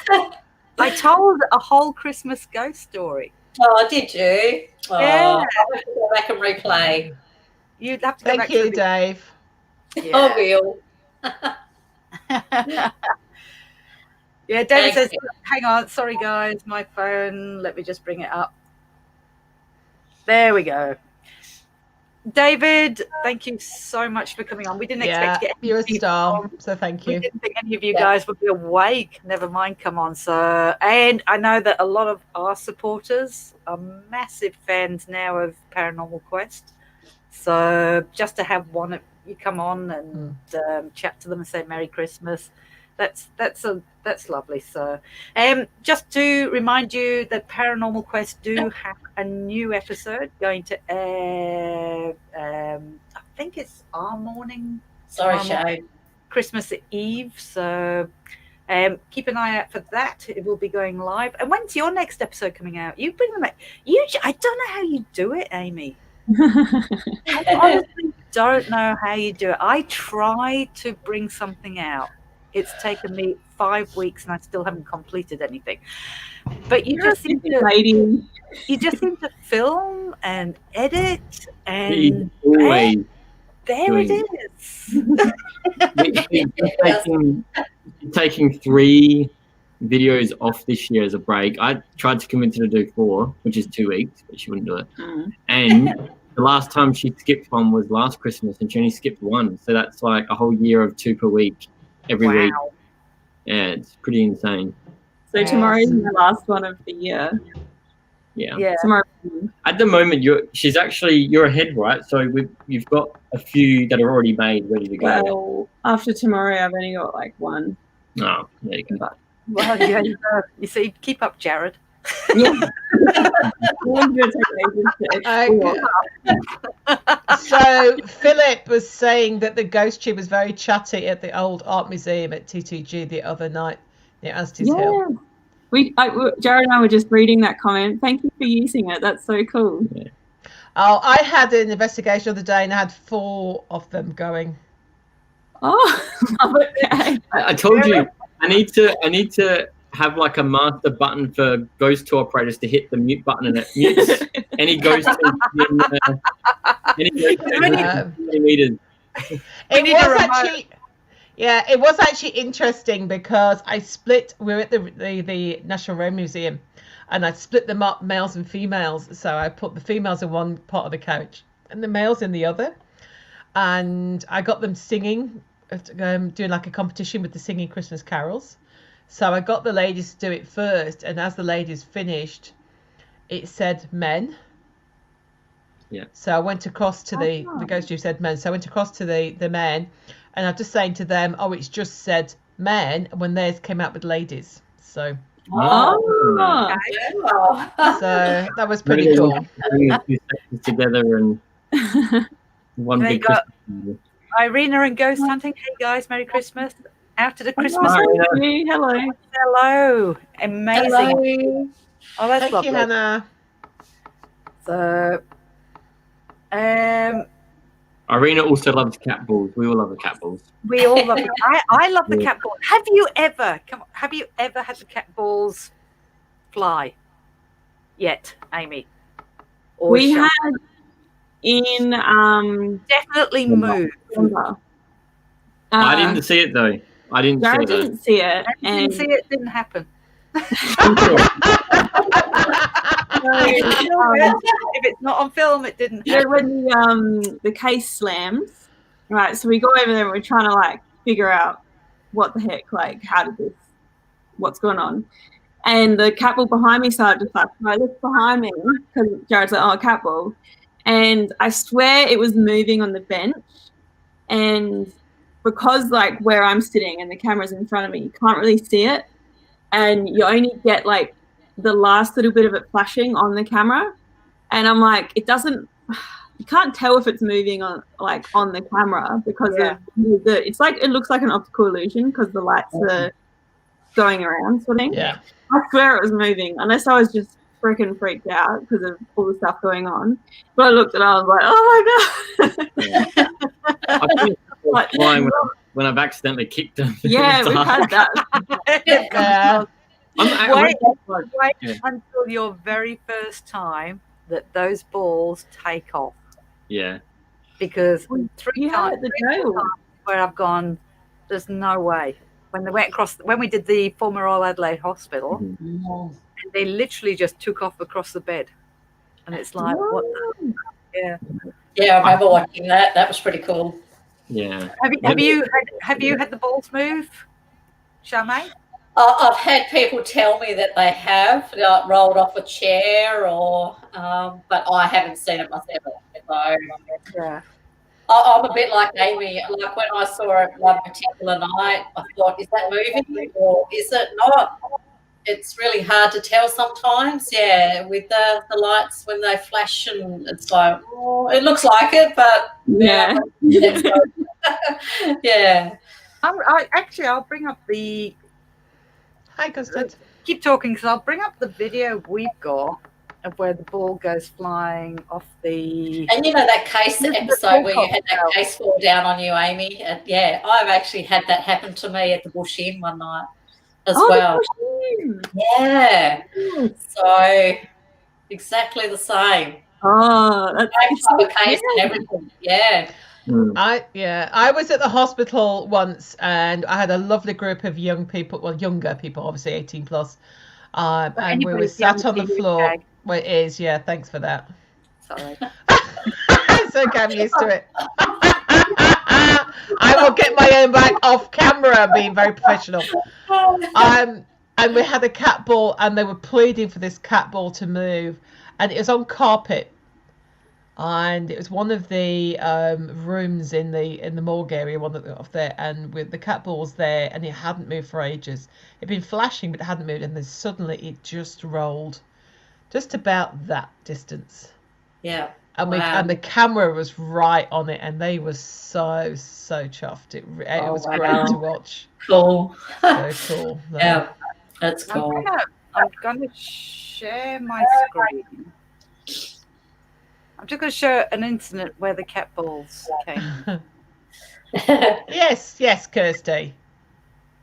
I told a whole Christmas ghost story. Oh, did you? Oh, Yeah. I'll have to go back and replay. You'd have to go Thank back you, to the Dave. I will. Yeah, David Thank says, you. hang on, sorry guys, my phone, let me just bring it up. There we go. David, thank you so much for coming on. We didn't expect to get You're a any star, from- so thank We you. didn't think any of you guys would be awake. Never mind, come on. So, and I know that a lot of our supporters are massive fans now of Paranormal Quest. So just to have one of you come on and chat to them and say Merry Christmas, that's lovely. So, just to remind you that Paranormal Quest do have a new episode going to air. I think it's our morning. Sorry, tomorrow morning, Shane. Christmas Eve. So, keep an eye out for that. It will be going live. And when's your next episode coming out? You bring them out. I don't know how you do it, Amy. I honestly don't know how you do it. I try to bring something out. It's taken me 5 weeks and I still haven't completed anything. But you just seem to film and edit, and always there it doing is. taking 3 videos off this year as a break. I tried to convince her to do 4, which is 2 weeks, but she wouldn't do it. And the last time she skipped one was last Christmas, and she only skipped 1. So that's like a whole year of 2 per week every week. Yeah, it's pretty insane. So tomorrow's the last one of the year. Yeah. Tomorrow. At the moment, you're ahead, right? So you've got a few that are already made, ready to go. Well, after tomorrow, I've only got like 1. Oh, there you go. Well, you see, keep up, Jarrad. Yeah. So Philip was saying that the ghost tube was very chatty at the old art museum at TTG the other night near Astis Hill. Jarrad and I were just reading that comment. Thank you for using it. That's so cool. Yeah. Oh, I had an investigation the other day and I had 4 of them going. Oh, okay. I told you I need to have like a master button for ghost tour operators to hit the mute button, and it mutes any ghost meters. It was actually interesting because we were at the National Rail Museum and I split them up, males and females. So I put the females in one part of the couch and the males in the other. And I got them singing, doing like a competition with the singing Christmas carols. So I got the ladies to do it first. And as the ladies finished, it said men. Yeah. So I went across to the ghost tube said men. So I went across to the men. And I'm just saying to them, it's just said men, when theirs came out with ladies. So, so that was pretty cool. Together and one They big got Christmas. Irina and Ghost Hunting. Hey guys, Merry Christmas. Out to the Christmas. Hello. Amazing. Hello. Oh, that's Thank lovely. you, Hannah. So, Irina also loves cat balls. We all love the cat balls. we all love it. I love the cat balls. Have you ever had the cat balls fly yet, Amy? Or We shall- had in definitely move. I didn't see it though. I didn't Jarrad see it. didn't see it. Didn't see it. Didn't happen. If it's not on film, it didn't You know, happen. when the case slams, right? So we go over there and we're trying to like figure out what the heck, like what's going on. And the cat ball behind me started to flash. I looked behind me because Jarrad's like, cat ball. And I swear it was moving on the bench. And because like where I'm sitting and the camera's in front of me, you can't really see it. And you only get like the last little bit of it flashing on the camera. And I'm like, you can't tell if it's moving on the camera because of it's like, it looks like an optical illusion because the lights are going around sort of thing. Yeah. I swear it was moving, unless I was just freaking freaked out because of all the stuff going on. But I looked and I was like, oh my God. I think it's flying when I've accidentally kicked them. Yeah, we've had that. Yeah. Wait until your very first time that those balls take off. Yeah. Because You three had times it the jail. where I've gone, there's no way. When they went across, when we did the former Royal Adelaide Hospital, Mhm. they literally just took off across the bed, and it's like, what? Yeah. Yeah, I remember watching that. That was pretty cool. Yeah. Have you had the balls move, Sharmaine? I've had people tell me that they have rolled off a chair, or but I haven't seen it myself. So Yeah. I'm a bit like Amy. Like when I saw it one particular night, I thought, is that moving or is it not? It's really hard to tell sometimes. Yeah, with the lights when they flash, and it's like, oh, it looks like it, but Yeah. yeah. I'll bring up the. Hi, Custard. Keep talking because I'll bring up the video we've got of where the ball goes flying off the. And you know that case episode where you had that case fall down on you, Amy? Yeah, I've actually had that happen to me at the Bush Inn one night as well. Yeah. So exactly the same. Oh, that's Same type of case and everything. Yeah. I was at the hospital once, and I had a lovely group of young people, well, younger people, obviously 18 plus, and we were sat on the floor. Well, it is, yeah. Thanks for that. Sorry. It's okay, I'm used to it. I will get my own back off camera, being very professional. And we had a cat ball, and they were pleading for this cat ball to move, and it was on carpet, and it was one of the rooms in the morgue area, one of there, and with the cat ball was there, and it hadn't moved for ages. It'd been flashing, but it hadn't moved, and then suddenly it just rolled, just about that distance. Yeah. And the camera was right on it, and they were so chuffed. It was great to watch. Cool. So cool. Yeah, that's cool. I'm gonna share my screen. I'm just gonna show an incident where the cat balls came. Yes, Kirsty.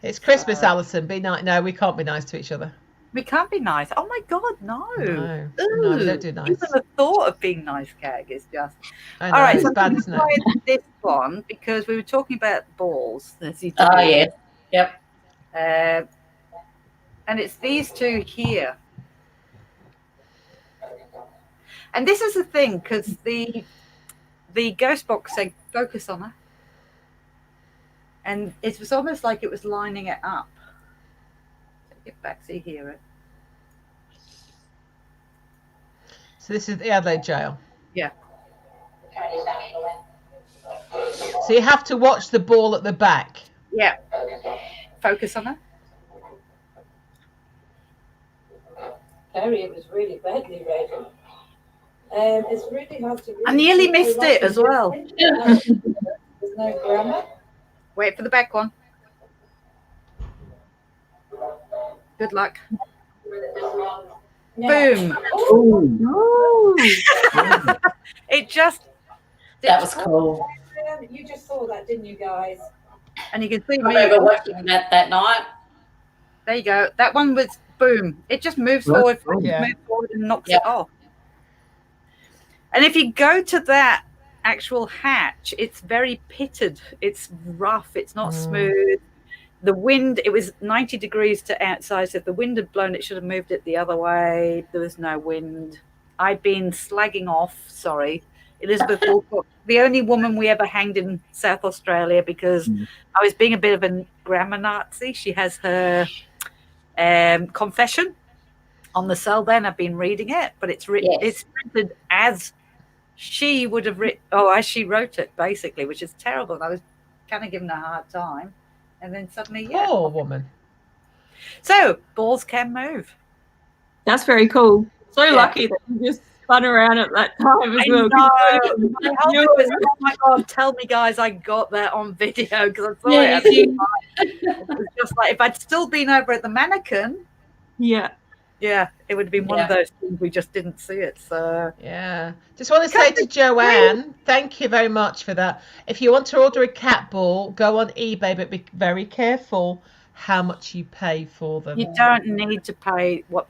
It's Christmas, Alison. Be nice. No, we can't be nice to each other. We can't be nice. Oh my God, no. No, we don't do nice. Even the thought of being nice, Kag, is just. I know, all right, it's so bad, I'm isn't going it? to try this one because we were talking about balls. Oh, yeah. Yep. And it's these two here. And this is the thing, because the ghost box said, focus on her. And it was almost like it was lining it up. Get back so you hear it. So this is the Adelaide jail. Yeah. So you have to watch the ball at the back. Yeah. Focus on her. Harry, it was really badly red. It's really hard to read. I nearly missed it as well. There's no grammar. Wait for the back one. Good luck. Boom. Oh. It just. That was cool. You just saw that, didn't you, guys? And you can see I me. remember watching that night. There you go. That one was boom. It just moves forward, moves forward and knocks it off. And if you go to that actual hatch, it's very pitted. It's rough. It's not smooth. The wind, it was 90 degrees to outside. So if the wind had blown, it should have moved it the other way. There was no wind. I'd been slagging off, Elizabeth Walcott, the only woman we ever hanged in South Australia because I was being a bit of a grammar Nazi. She has her confession on the cell then. I've been reading it, but it's written, it's printed as she would have written, as she wrote it, basically, which is terrible. And I was kind of giving her a hard time. And then suddenly, Poor woman. So, balls can move. That's very cool. So lucky that you just spun around at that time as I well. know. My husband was, oh my God, tell me, guys, I got that on video because I saw it at the time. It was just like, if I'd still been over at the mannequin, Yeah. yeah, it would have been one of those things we just didn't see it. So Yeah. Just want to say to Joanne, thank you very much for that. If you want to order a cat ball, go on eBay, but be very careful how much you pay for them. you don't need to pay what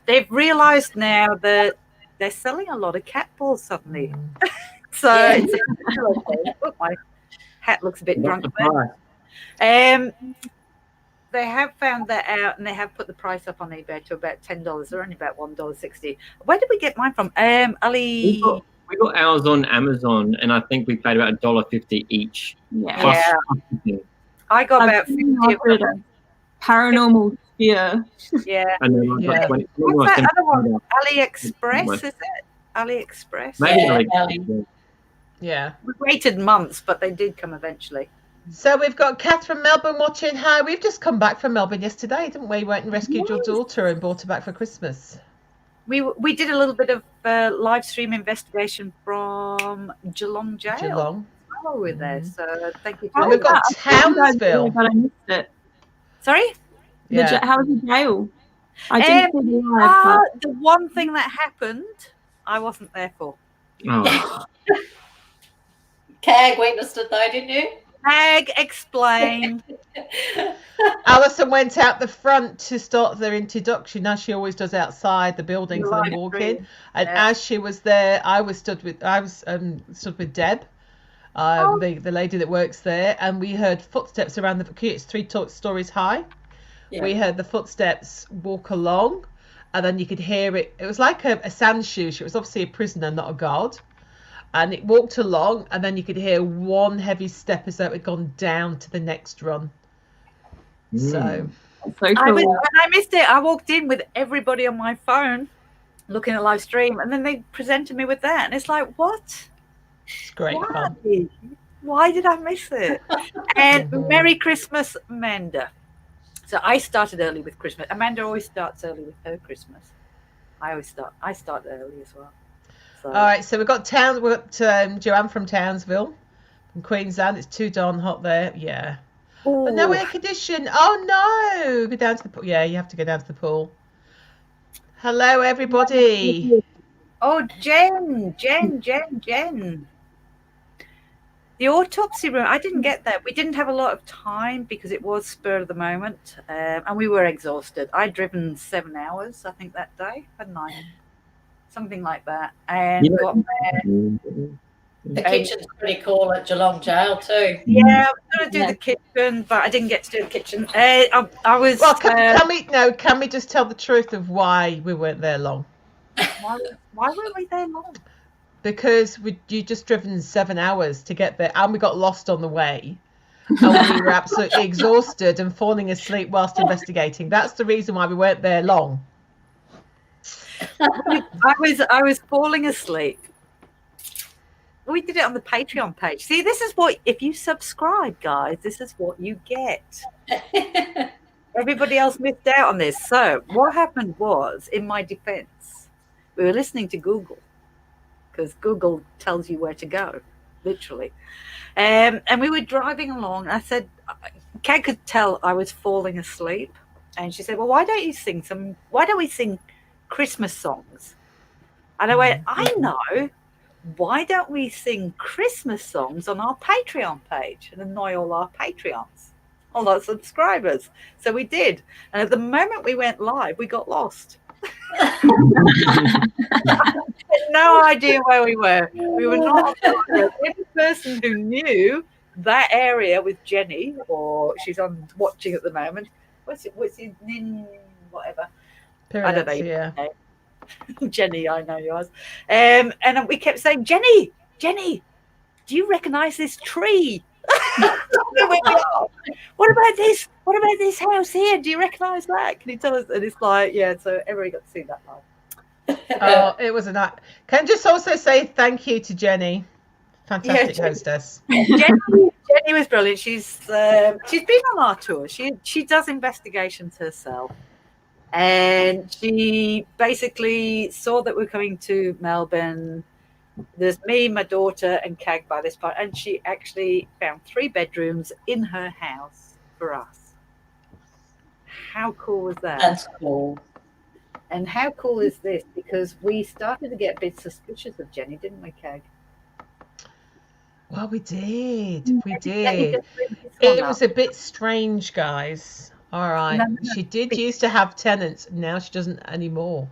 they've realised now that they're selling a lot of cat balls suddenly. So it's a oh, my hat looks a bit What's drunk the there. price? They have found that out, and they have put the price up on eBay to about $10. They're only about $1.60. Where did we get mine from? Ali. We got ours on Amazon, and I think we paid about $1.50 each. Yeah. Plus Yeah. shipping. I got I've about 50 been of offered them. a paranormal sphere. Yeah. And then I Yeah. got 20. What's that other one? $10. AliExpress, is it? AliExpress? Maybe Yeah, like, Ali. Yeah. We waited months, but they did come eventually. So we've got Kath from Melbourne watching. Hi, we've just come back from Melbourne yesterday, didn't we? Went and rescued your daughter and brought her back for Christmas. We did a little bit of live stream investigation from Geelong Jail. Geelong. Oh, we're there, so thank you. And we've got Townsville. But I missed it. Sorry? Yeah. How was the jail? I didn't see the live. The one thing that happened, I wasn't there for. oh, CAG witnessed it though, didn't you? Meg, explain. Alison went out the front to start their introduction, as she always does outside the buildings and Live walk stream. in. And Yeah. as she was there, I was stood with Deb, the lady that works there, and we heard footsteps around the. It's 3 stories high. Yeah. We heard the footsteps walk along, and then you could hear it. It was like a sand shoe. It was obviously a prisoner, not a guard. And it walked along, and then you could hear one heavy step as though it had gone down to the next run. So, So cool. When I missed it, I walked in with everybody on my phone looking at live stream, and then they presented me with that. And it's like, what? it's great fun. Why did I miss it? And Merry Christmas, Amanda. So I started early with Christmas. Amanda always starts early with her Christmas. I start early as well. So. All right, so we've got Joanne from Townsville, from Queensland. It's too darn hot there. Yeah. But no air condition. Oh no! Go down to the pool. Yeah, you have to go down to the pool. Hello, everybody. Oh, Jen. The autopsy room, I didn't get that. We didn't have a lot of time because it was spur of the moment, and we were exhausted. I'd driven 7 hours, I think, that day, hadn't I? Something like that. And got there. The kitchen's pretty cool at Geelong Jail too. Yeah, I was going to do the kitchen, but I didn't get to do the kitchen. I was. Well, can we just tell the truth of why we weren't there long? Why weren't we there long? Because you just driven 7 hours to get there, and we got lost on the way, and we were absolutely exhausted and falling asleep whilst investigating. That's the reason why we weren't there long. I was falling asleep. We did it on the Patreon page. See, this is what, if you subscribe, guys, this is what you get. Everybody else missed out on this. So what happened was, in my defense, we were listening to Google, because Google tells you where to go, literally. And we were driving along. I said, Kat could tell I was falling asleep. And she said, well, why don't we sing Christmas songs? And I went, I know. Why don't we sing Christmas songs on our Patreon page and annoy all our Patreons, all our subscribers? So we did. And at the moment we went live, we got lost. Had no idea where we were. We were not. The only person who knew that area was Jenny, or she's on watching at the moment. What's it? Nin, whatever. I don't know. Yeah. Jenny, I know yours. And we kept saying, Jenny, do you recognise this tree? What about this? What about this house here? Do you recognise that? Can you tell us? And it's like, yeah. So everybody got to see that live. Oh, it was a night. Can I just also say thank you to Jenny, fantastic hostess. Jenny was brilliant. She's been on our tour. She does investigations herself. And she basically saw that we're coming to Melbourne. There's me, my daughter, and Cag by this point. And she actually found 3 bedrooms in her house for us. How cool was that? That's cool. And how cool is this? Because we started to get a bit suspicious of Jenny, didn't we, Cag? Well, we did. We Jenny did. just brings this one It up. was a bit strange, guys. All right. No. She did used to have tenants. Now she doesn't anymore.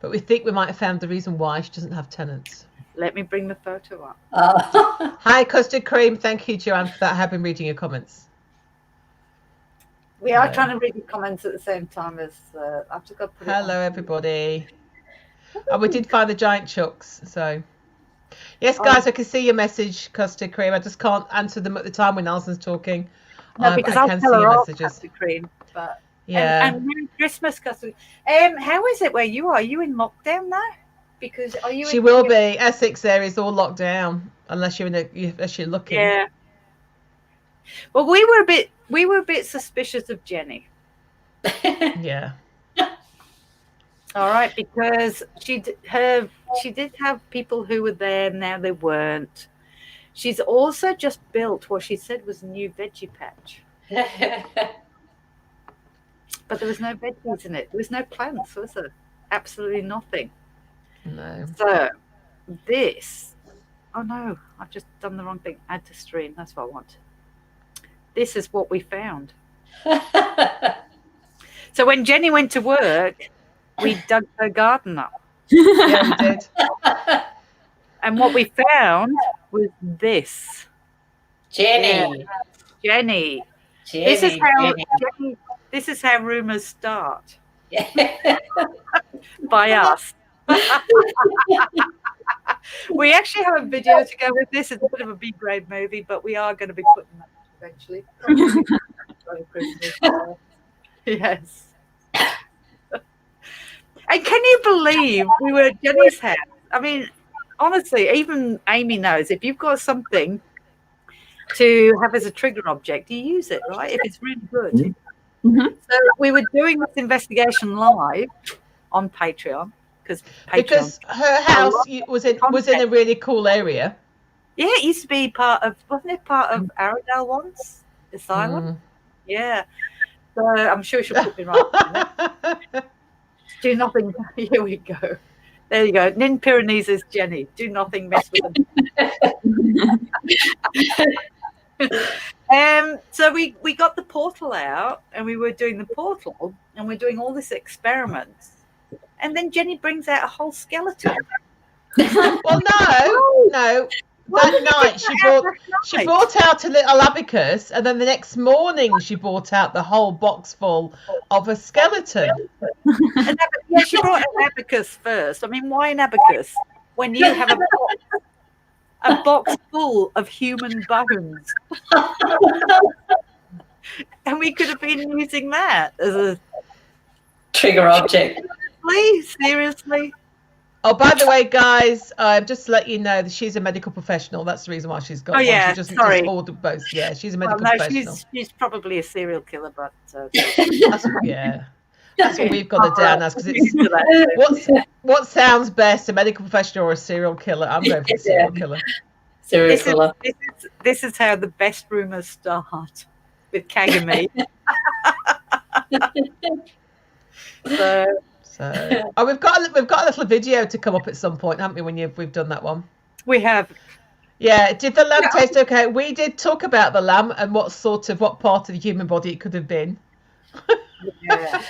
But we think we might have found the reason why she doesn't have tenants. Let me bring the photo up. Hi, Custard Cream. Thank you, Joanne, for that. I have been reading your comments. We are trying to read the comments at the same time as I've just got to put it Hello, on. everybody. And we did find the giant chucks. So, yes, guys, I can see your message, Custard Cream. I just can't answer them at the time when Allison's talking. No, because I I'll can tell see her your off, messages. Custard Cream. But Yeah. and Merry Christmas, Custard. How is it where you are? Are you in lockdown now? Because are you? She will be. Essex area is all locked down unless you're unless you're looking. Yeah. Well, we were a bit suspicious of Jenny. Yeah. All right, because she did have people who were there. Now they weren't. She's also just built what she said was a new veggie patch, but there was no veggies in it. There was no plants, was there? Absolutely nothing. No. So this, oh no, I've just done the wrong thing. Add to stream. That's what I want. This is what we found. So when Jenny went to work, we dug her garden up. Yeah, we did. And what we found was this. Jenny. Yeah. Jenny. This is how rumors start. By us. We actually have a video to go with this. It's a bit of a B-grade movie, but we are going to be putting that eventually. Christmas. Yes. And can you believe we were at Jenny's house? I mean, honestly, even Amy knows if you've got something to have as a trigger object, you use it, right? If it's really good. Mm-hmm. So we were doing this investigation live on Patreon because her house was in a really cool area. Yeah, it used to be wasn't it part of Arundel once? Asylum? Yeah. So I'm sure she'll put me right. Do nothing. Here we go. There you go. Nin Pyrenees is Jenny. Do nothing. Mess with them. So we got the portal out, and we were doing the portal, and we're doing all this experiments, and then Jenny brings out a whole skeleton. Well, no. That night she brought out a little abacus, and then the next morning she brought out the whole box full of a skeleton. Yeah, she brought an abacus first. I mean, why an abacus when you have a box full of human bones? And we could have been using that as a trigger object. Seriously. Oh, by the way, guys, just to let you know that she's a medical professional. That's the reason why she's got one. Yeah, she doesn't sorry. just order both. Yeah, she's a medical professional. She's probably a serial killer, but that's what we've got it down as, because it's what sounds best, a medical professional or a serial killer. I'm going for a serial killer. Serial killer. This is how the best rumors start with Kagami. So we've got a little video to come up at some point, haven't we? When we've done that one, we have. Yeah. Did the lamb taste okay? We did talk about the lamb and what part of the human body it could have been. Yeah.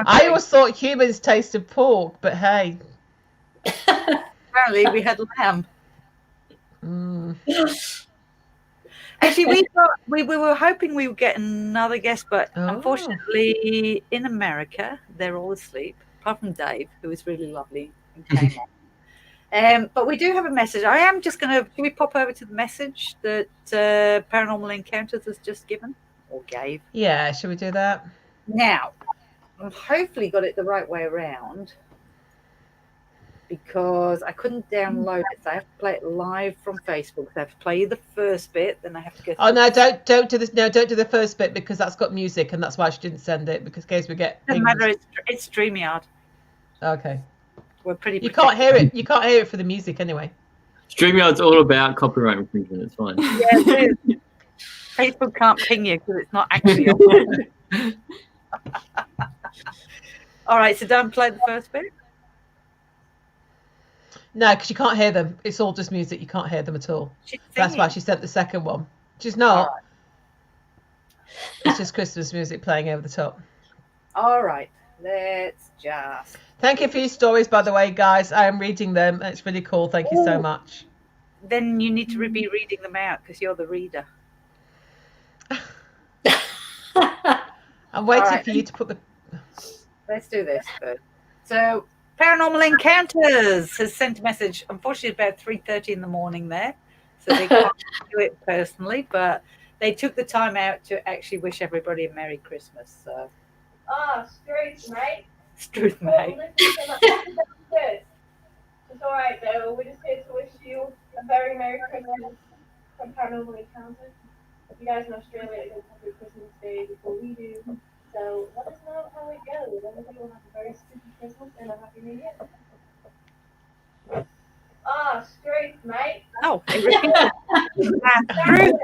I always thought humans tasted pork, but hey. Apparently, we had lamb. Actually, we were hoping we would get another guest, but unfortunately, in America, they're all asleep, apart from Dave, who was really lovely and came on. But we do have a message. I am just going to. Can we pop over to the message that Paranormal Encounters has just given or gave? Yeah, should we do that now? I've hopefully got it the right way around, because I couldn't download it. So I have to play it live from Facebook. So I have to play the first bit, then I have to go. Oh no! Don't do this. No, don't do the first bit because that's got music, and that's why she didn't send it. Because in case we get. Doesn't matter. It's StreamYard. Okay. We're pretty. You can't hear it. You can't hear it for the music anyway. StreamYard's all about copyright infringement. It's fine. Yeah, it is. Facebook can't ping you because it's not actually on. All right, so don't play the first bit. No, because you can't hear them. It's all just music. You can't hear them at all. She's That's why singing. she sent the second one. She's not. All right. It's just Christmas music playing over the top. All right, let's just. Thank you for your stories, by the way, guys. I am reading them. And it's really cool. Thank you so Ooh. much. Then you need to be reading them out because you're the reader. I'm waiting right. for you to put the. Let's do this first. So, Paranormal Encounters has sent a message. Unfortunately, about 3:30 in the morning there, so they can't do it personally, but they took the time out to actually wish everybody a Merry Christmas. So, Straight, mate. Struth, Well, mate. listen, that's good. It's all right, though. We're just here to wish you a very Merry Christmas from Paranormal Encounters. If you guys in Australia, it goes happy Christmas Day before we do. So let us know how it goes. And we will have a very spooky Christmas and a Happy New Year. Straight, mate. Oh, it repeated. Struth,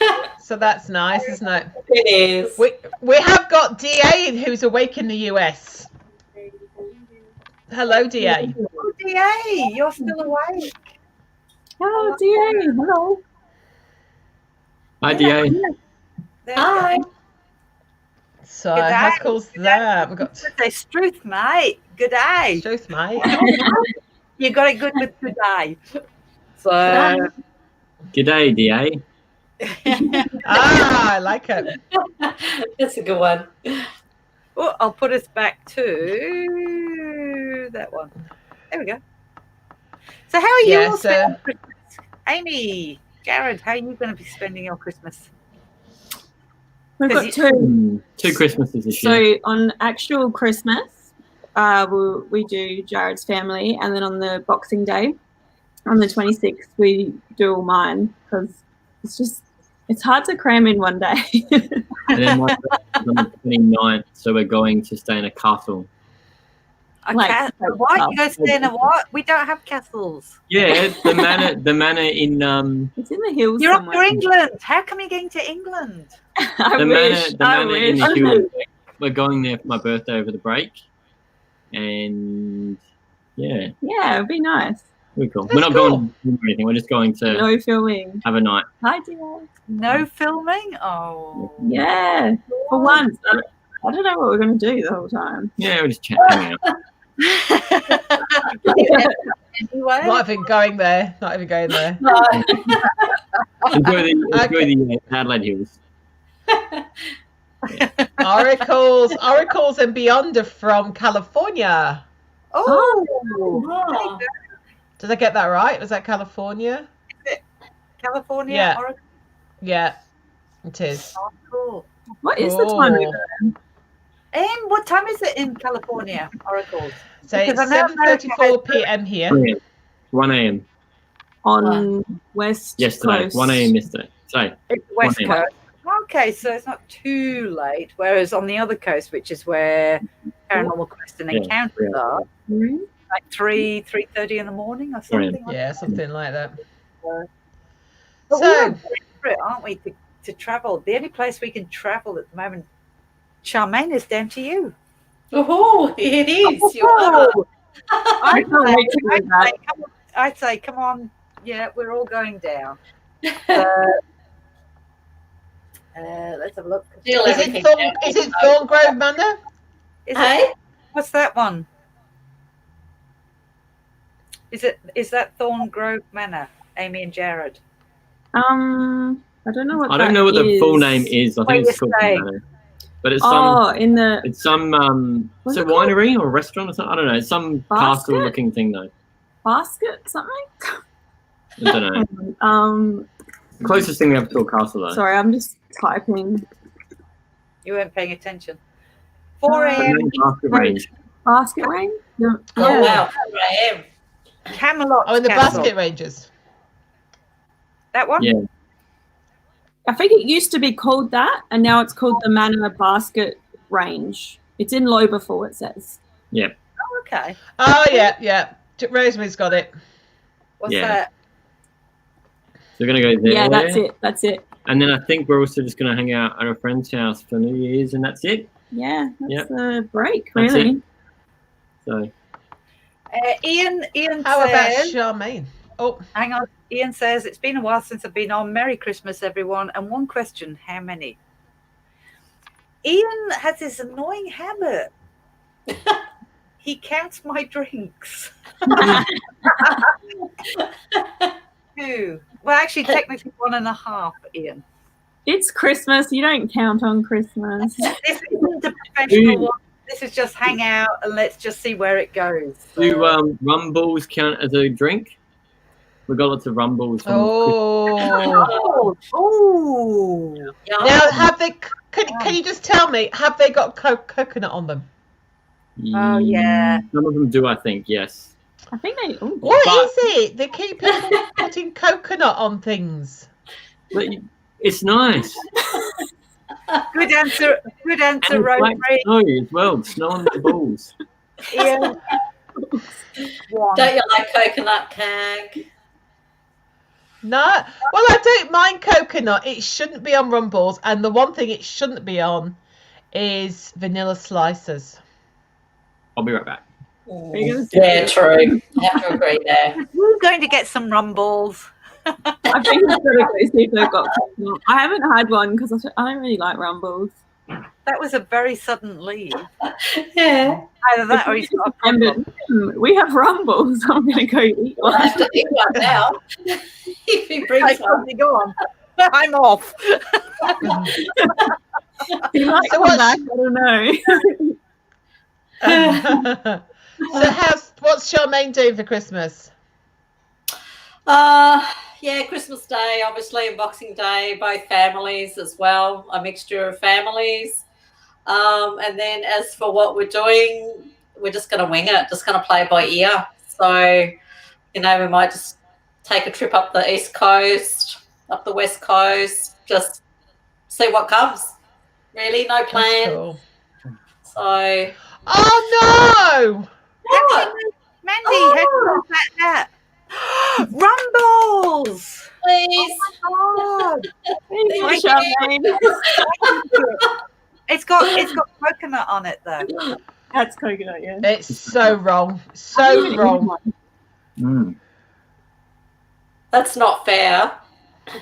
mate. So that's nice, isn't it? It is. We have got DA who's awake in the US. Hello, DA. Oh, DA, you're still awake. Oh, dear. Hello. Hi, DA. There Hi. you go. So Good how day. cool's that? We've got Say Struth, mate. Good day. truth, mate. You got it good with good day. So, G'day, DA. I like it. That's a good one. oh, I'll put us back to that one. There we go. So, how are you Yeah, all so- spending Christmas? Amy, Jarrad, how are you going to be spending your Christmas? We've got Because two. 2 Christmases this year. So on actual Christmas, we do Jarrad's family, and then on the Boxing Day, on the 26th, we do all mine because it's hard to cram in one day. And then my birthday's on the 29th, so we're going to stay in a castle. A Like, what? You guys stay in a what? We don't have castles. Yeah, the manor in It's in the hills You're up somewhere. to England. How come you're getting to England? I the wish. manor in the wish. hills. We're going there for my birthday over the break, and yeah, Yeah, it'd be nice. we're cool. That's We're not cool. going to do anything. We're just going to No filming. have a night. Hi, dear. No filming? Oh. Yeah, for once. I don't know what we're going to do the whole time. Yeah, we're just chatting out. Anyway. Not even going there. Not even going there. Enjoy the Adelaide Hills. Oracles and beyond are from California. Oh. Oh. Did I get that right? Was that California? California. Yeah. Oregon. Yeah, it is. Oh, cool. What is the time Cool. over? What time is it in California, Oracles? So it's Because I know America 7:34 p.m. here. 1 a.m. On West yesterday. Coast. 1 a.m. yesterday. So It's West 1 a.m. Coast. Okay, so it's not too late. Whereas on the other coast, which is where Paranormal Quest and Yeah, Encounters yeah. are, Mhm. like 3:30 in the morning or Brilliant. something. Like Yeah, something like that. that. But So- we're desperate, aren't we, to travel? The only place we can travel at the moment, Sharmaine, is down to you. Oh, it is. You are. I can't wait to do that. I'd say, come on. Yeah, we're all going down. Let's have a look. Deal Is everything it down. Thorngrove Manor? Is Hey? it, what's that one? Is that Thorngrove Manor, Amy and Jarrad? I don't know what I don't know what the is. full name is. I Where think it's you called stay? Manor. But it's Oh, in the it's some What's is it it called? winery or restaurant or something? I don't know. It's some Basket? castle looking thing though. basket something. I don't know. Closest thing we have to a castle though. Sorry, I'm just typing. You weren't paying attention. 4 a.m. Basket range. Basket ring. Oh, Yeah. wow. 4 a.m. Camelot. Oh, and the Castle. Basket Rangers. That one? Yeah. I think it used to be called that, and now it's called the Manor Basket Range. It's in Lobethal, it says. Yeah. Oh, okay. Oh, yeah. Rosemary's got it. What's Yeah. that? So we're gonna go there. Yeah, that's it. And then I think we're also just gonna hang out at a friend's house for New Year's, and that's it. Yeah, that's Yep. a break, That's really. it. So Ian How about says, Sharmaine? Oh, hang on. Ian says, it's been a while since I've been on. Merry Christmas, everyone. And one question, how many? Ian has this annoying habit. He counts my drinks. 2. Well, actually, technically 1.5, Ian. It's Christmas. You don't count on Christmas. This isn't a professional one. This is just hang out and let's just see where it goes. do rumbles count as a drink? We got lots of rumbles. From oh. Oh. Now, have they? Can you just tell me? Have they got coconut on them? Oh, yeah. Some of them do, I think. Yes. I think they. Ooh. What But- is it? They keep people putting coconut on things. But it's nice. Good answer. Good answer, And it's like Rosemary. snow as well. Snow on the balls. Ian. One. Don't you like coconut cake? No, well, I don't mind coconut. It shouldn't be on rumbles, and the one thing it shouldn't be on is vanilla slices. I'll be right back. Yeah, true. I have to agree there. We're going to get some rumbles. I think it's gotta go see if they've got coconut. I haven't had one because I don't really like rumbles. That was a very sudden leave. Yeah. Either that or he's got a And problem. we have rumbles. I'm gonna go eat I'll one. have to eat one now. If he I brings one. probably go on. I'm off. He might So come what's- back. I don't know. So what's Charmaine doing for Christmas? Yeah, Christmas Day, obviously, and Boxing Day, both families as well, a mixture of families. And then as for what we're doing, we're just going to wing it, just going to play by ear. So, we might just take a trip up the East Coast, up the West Coast, just see what comes. Really, no plan. That's cool. So, Oh no! what? Mandy, how do you like that? Rumbles! Please. Oh, Thank you, Thank Charmaine. it's got coconut on it though. That's coconut, yeah. It's so wrong. So wrong. Mm. That's not fair,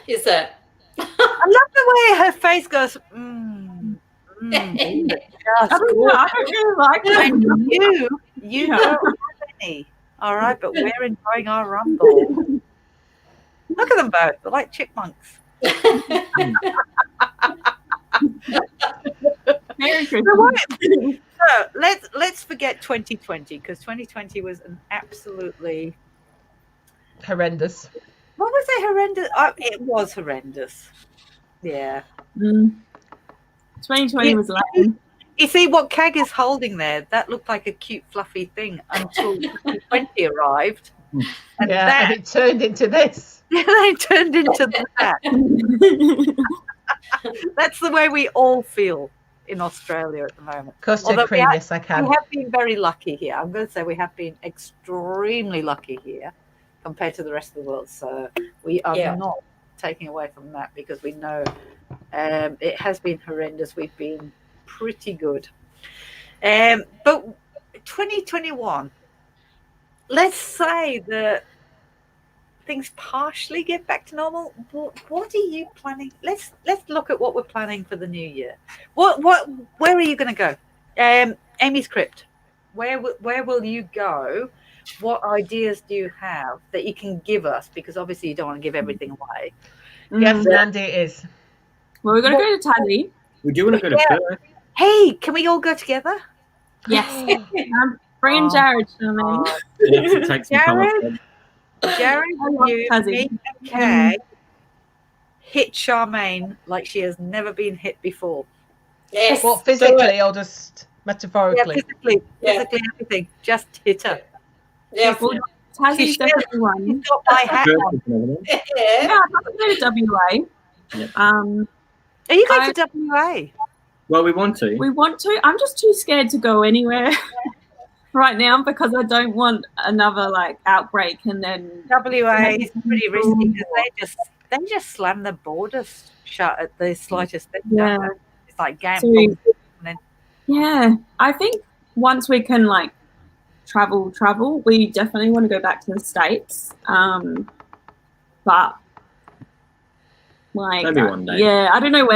is it? I love the way her face goes. Just I don't know. I don't really like And them. you don't have any. All right, but we're enjoying our rumble. Look at them both. They're like chipmunks. Merry So, Christmas. let's forget 2020 because 2020 was an absolutely Horrendous. what was it horrendous? It was horrendous. Yeah. 2020 was lame. You see what Kag is holding there? That looked like a cute, fluffy thing until 2020 arrived. And Yeah, and it turned into this. they turned into that. That's the way we all feel in Australia at the moment. Custard Although cream, yes, I can. We have been very lucky here. I'm going to say we have been extremely lucky here compared to the rest of the world. So we are not taking away from that because we know it has been horrendous. We've been pretty good. But 2021, let's say that things partially get back to normal. What are you planning? Let's look at what we're planning for the new year. Where are you going to go? Amy's Crypt. Where will you go? What ideas do you have that you can give us? Because obviously you don't want to give everything away. Yes, Mandy, it is. Well, we're going to go to Tassie. We do want to go to Perth. Hey, can we all go together? Yes. Bring in Jarrad, Charmaine. We have to take some time off. Jarrad, you, Tassie. me, and Kay hit Sharmaine like she has never been hit before. Yes. Well, physically, I'll just. metaphorically. physically everything. Just hit her. Yeah. Well, Tassie's She's definitely one. She's got my hat on. Yeah. Yeah, I'd love to go to WA. Yep. Are you going to WA? Well, we want to. We want to. I'm just too scared to go anywhere right now because I don't want another outbreak and then WA is pretty risky because they just slam the borders shut at the slightest thing. Yeah. It's like game. So, yeah, I think once we can travel, we definitely want to go back to the States. But Maybe one day. yeah, I don't know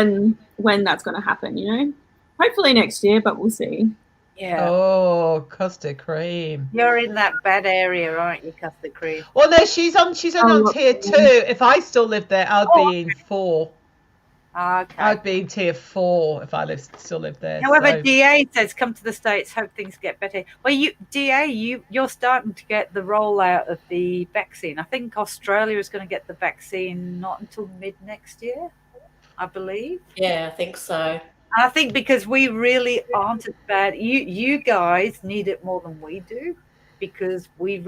when that's going to happen. Hopefully next year, but we'll see. Yeah. Oh, custard cream. You're in that bad area, aren't you, custard cream? Well, no, she's on tier 2. If I still lived there, I'd be in 4. Okay. I'd be in tier 4 if I still lived there. However, so. DA says come to the States, hope things get better. Well, you're starting to get the rollout of the vaccine. I think Australia is going to get the vaccine not until mid next year, I believe. Yeah, I think so. I think because we really aren't as bad. You guys need it more than we do because we have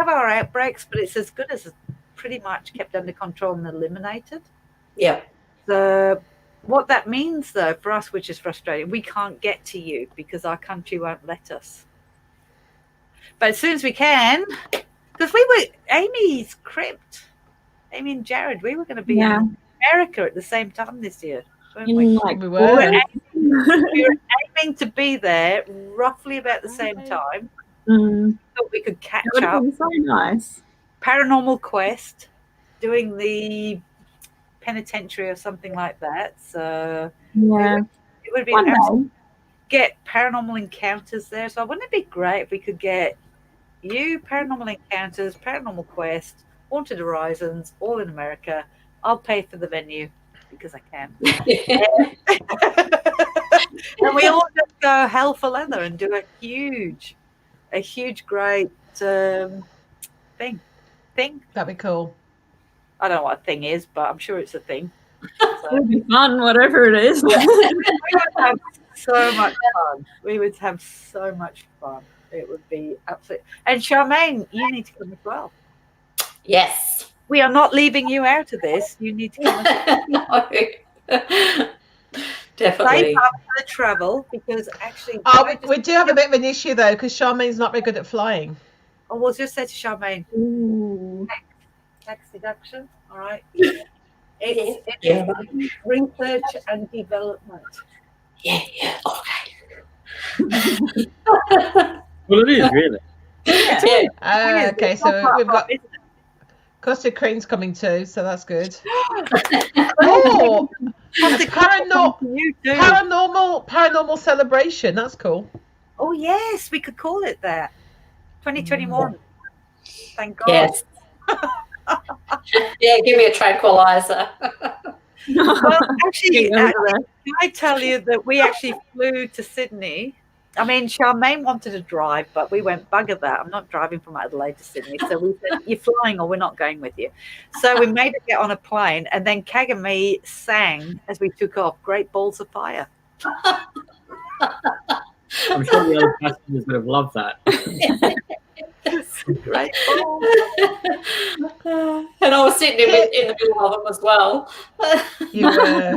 our outbreaks, but it's as good as pretty much kept under control and eliminated. Yeah. So what that means, though, for us, which is frustrating, we can't get to you because our country won't let us. But as soon as we can, because Amy's Crypt, Amy and Jarrad, we were going to be in America at the same time this year. We were aiming to be there roughly about the same time. Thought we could catch up. So nice. Paranormal Quest, doing the penitentiary or something like that. So it would be awesome. Get Paranormal Encounters there. So wouldn't it be great if we could get you, Paranormal Encounters, Paranormal Quest, Haunted Horizons, all in America. I'll pay for the venue because I can. And we all just go hell for leather and do a huge great thing. That'd be cool. I don't know what a thing is, but I'm sure it's a thing. It'll be fun, whatever it is. We would have so much fun. We would have so much fun. It would be absolutely. And Sharmaine, you need to come as well. Yes. We are not leaving you out of this. You need to come as well. No. Definitely. Save up for the travel because actually. We do have a bit of an issue though because Charmaine's not very good at flying. Oh, we'll just say to Sharmaine. Ooh. Tax deduction. All right. It's research and development. Yeah. Okay. Well, it is really. Yeah. Okay, so we've got Custard Cream's coming too, so that's good. Oh, paranormal celebration. That's cool. Oh yes, we could call it that. 2021. Thank God. Yes. Yeah, give me a tranquilizer. Well, actually, can I tell you that we actually flew to Sydney? I mean, Sharmaine wanted to drive, but we went, bugger that. I'm not driving from Adelaide to Sydney. So we said, you're flying or we're not going with you. So we made her get on a plane, and then Kag and me sang as we took off, Great Balls of Fire. I'm sure the other passengers would have loved that. Great balls. And I was sitting in the middle of them as well. You were.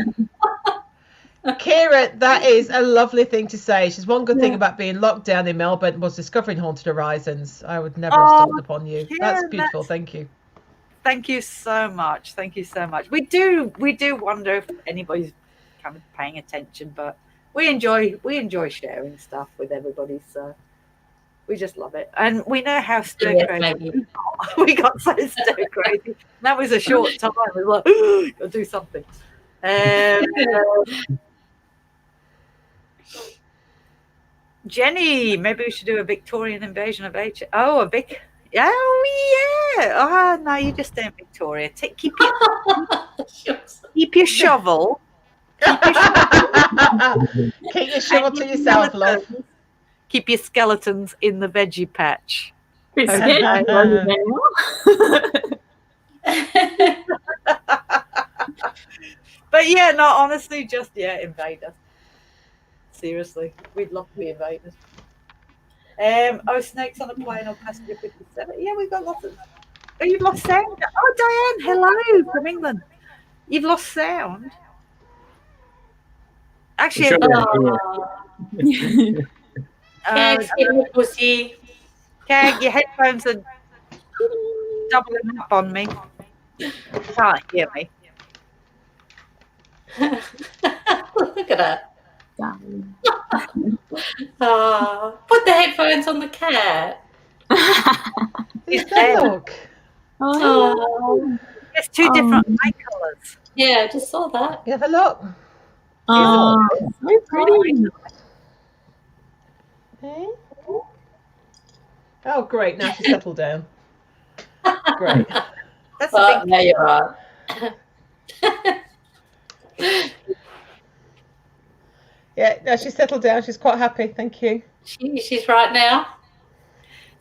Kira, that is a lovely thing to say. She's one good thing about being locked down in Melbourne was discovering Haunted Horizons. I would never have stumbled upon you. Kira, that's beautiful. Thank you. Thank you so much. Thank you so much. We do wonder if anybody's kind of paying attention, but we enjoy sharing stuff with everybody. So we just love it, and we know how stir crazy we got so stir crazy. That was a short time. We were like, gotta do something. Jenny, maybe we should do a Victorian invasion of H. Oh, a Vic. Oh yeah. Oh no, you just don't Victoria. Keep your shovel. Keep your shovel to yourself, love. Keep your skeletons in the veggie patch. But yeah, no, honestly, just invade us. Seriously, we'd love to be invaded. Snakes on a plane or passenger 57. Yeah, we've got lots of. Oh, you've lost sound. Oh, Diane, hello from England. You've lost sound. Actually, Sure. Can't see the pussy. Kag, your headphones are doubling up on me. You can't hear me. Look at that. Darling. Oh, put the headphones on the cat. Is that look? Oh, There's two different eye colours. yeah, I just saw that. You have a look. Oh, so pretty. Hey? Oh, great. Now she's settled down. Great. That's a But big. now you're right. Yeah, no, she's settled down. She's quite happy. Thank you. She's right now.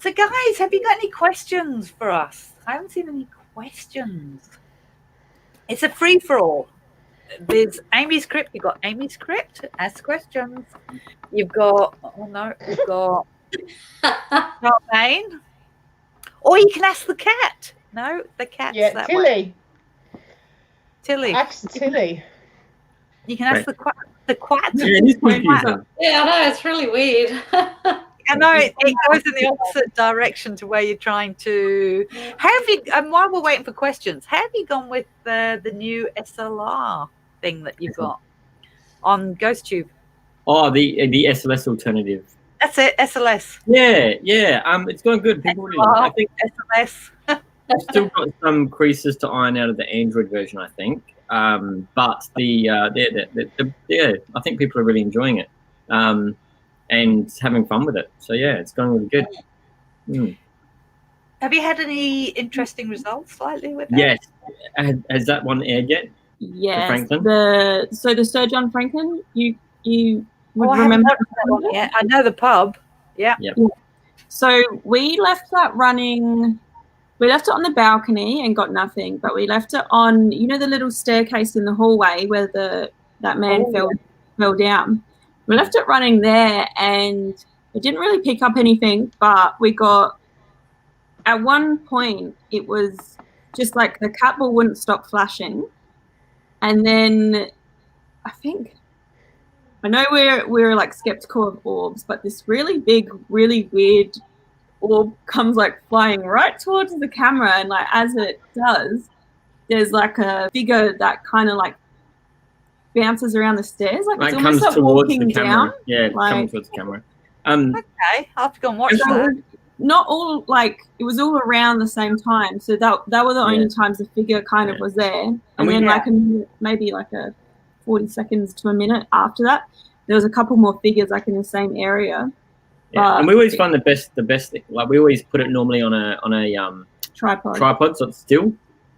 So, guys, have you got any questions for us? I haven't seen any questions. It's a free for all. There's Amy's Crypt. You've got Amy's Crypt. Ask questions. You've got. Oh no, you've got Sharmaine. Or you can ask the cat. No, the cat's Yeah, that way. Tilly. Ask Tilly. You can ask the quack. The quack. Yeah, it is confusing. Yeah, I know, it's really weird. I know it goes in the opposite direction to where you're trying to. How have you? And while we're waiting for questions, how have you gone with the new SLR thing that you've got on GhostTube? Oh, the SLS alternative. That's it, SLS. Yeah. It's going good. People really, I think SLS. I've still got some creases to iron out of the Android version, I think. But I think people are really enjoying it and having fun with it. So yeah, it's going really good. Mm. Have you had any interesting results lately with that? Yes. Has that one aired yet? Yes. Franklin? The Sir John Franklin. You would I haven't remember watched that one yet. I know the pub. Yeah. Yep. So we left that running. We left it on the balcony and got nothing, but we left it on, you know, the little staircase in the hallway where that man fell down. We left it running there, and it didn't really pick up anything. But we got, at one point, it was just like the cat ball wouldn't stop flashing, and then I know we're like skeptical of orbs, but this really big, really weird orb comes like flying right towards the camera, and like as it does, there's like a figure that kind of like bounces around the stairs, like it's comes almost like towards walking the camera. down. Yeah, like, coming towards the camera. Okay, I'll have to go and watch so that. not all like it was all around the same time, so that were the only times the figure kind of was there, and then like maybe like a 40 seconds to a minute after that, there was a couple more figures like in the same area. Yeah, and we always find the best thing. Like we always put it normally on a tripod, so it's still,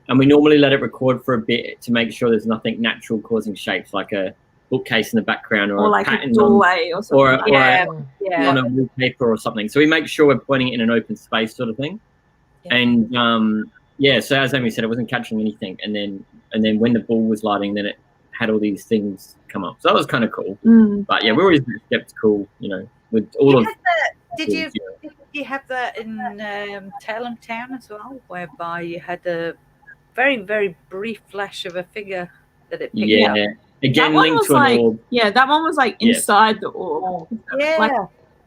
and we normally let it record for a bit to make sure there's nothing natural causing shapes, like a bookcase in the background or a like pattern a doorway or something. on a wallpaper or something. So we make sure we're pointing it in an open space sort of thing. Yeah. And so as Amy said, it wasn't catching anything, and then when the ball was lighting, then it had all these things come up. So that was kind of cool. But yeah, we're always skeptical, you know, with all of. Did you have that in Talem Town as well, whereby you had a very, very brief flash of a figure that it picked up? Yeah, again linked to an orb. Yeah, that one was like inside the orb. Yeah, like,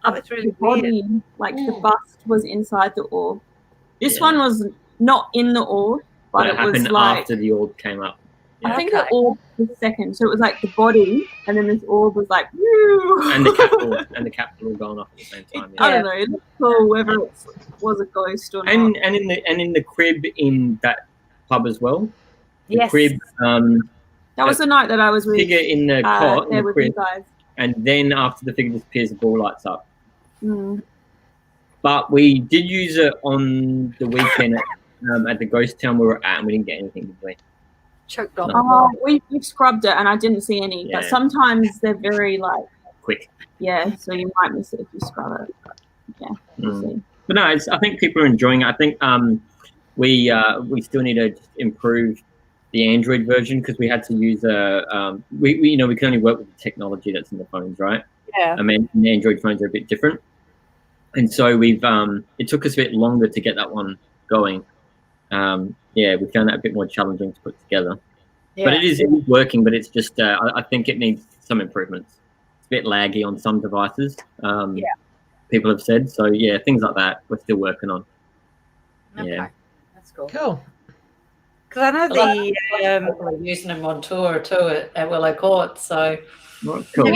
that was really body, weird. like the bust was inside the orb. This one was not in the orb, but it was like after the orb came up. I think the orb was second, so it was like the body, and then this orb was like, woo! and the cat all going off at the same time. Yeah. I don't know, it looked cool whether it was a ghost or not. And in the crib in that pub as well. The crib. That was the night that I was with figure in the cot in the with crib, you guys. And then after the figure disappears, the ball lights up. But we did use it on the weekend at the ghost town we were at, and we didn't get anything, did we? Choked on. We scrubbed it, and I didn't see any. But sometimes they're very like quick. Yeah, so you might miss it if you scrub it. But, yeah, we'll see. But no, I think people are enjoying it. I think we still need to just improve the Android version, because we had to use we can only work with the technology that's in the phones, right? Yeah. I mean, the Android phones are a bit different, and so we've it took us a bit longer to get that one going. Yeah, we found that a bit more challenging to put together. But it is working, but it's just I think it needs some improvements. It's a bit laggy on some devices. People have said so. Yeah, things like that we're still working on. Okay, Yeah. that's cool. Cool. Because I know the We're using them on tour too at Willow Court. So Well, cool.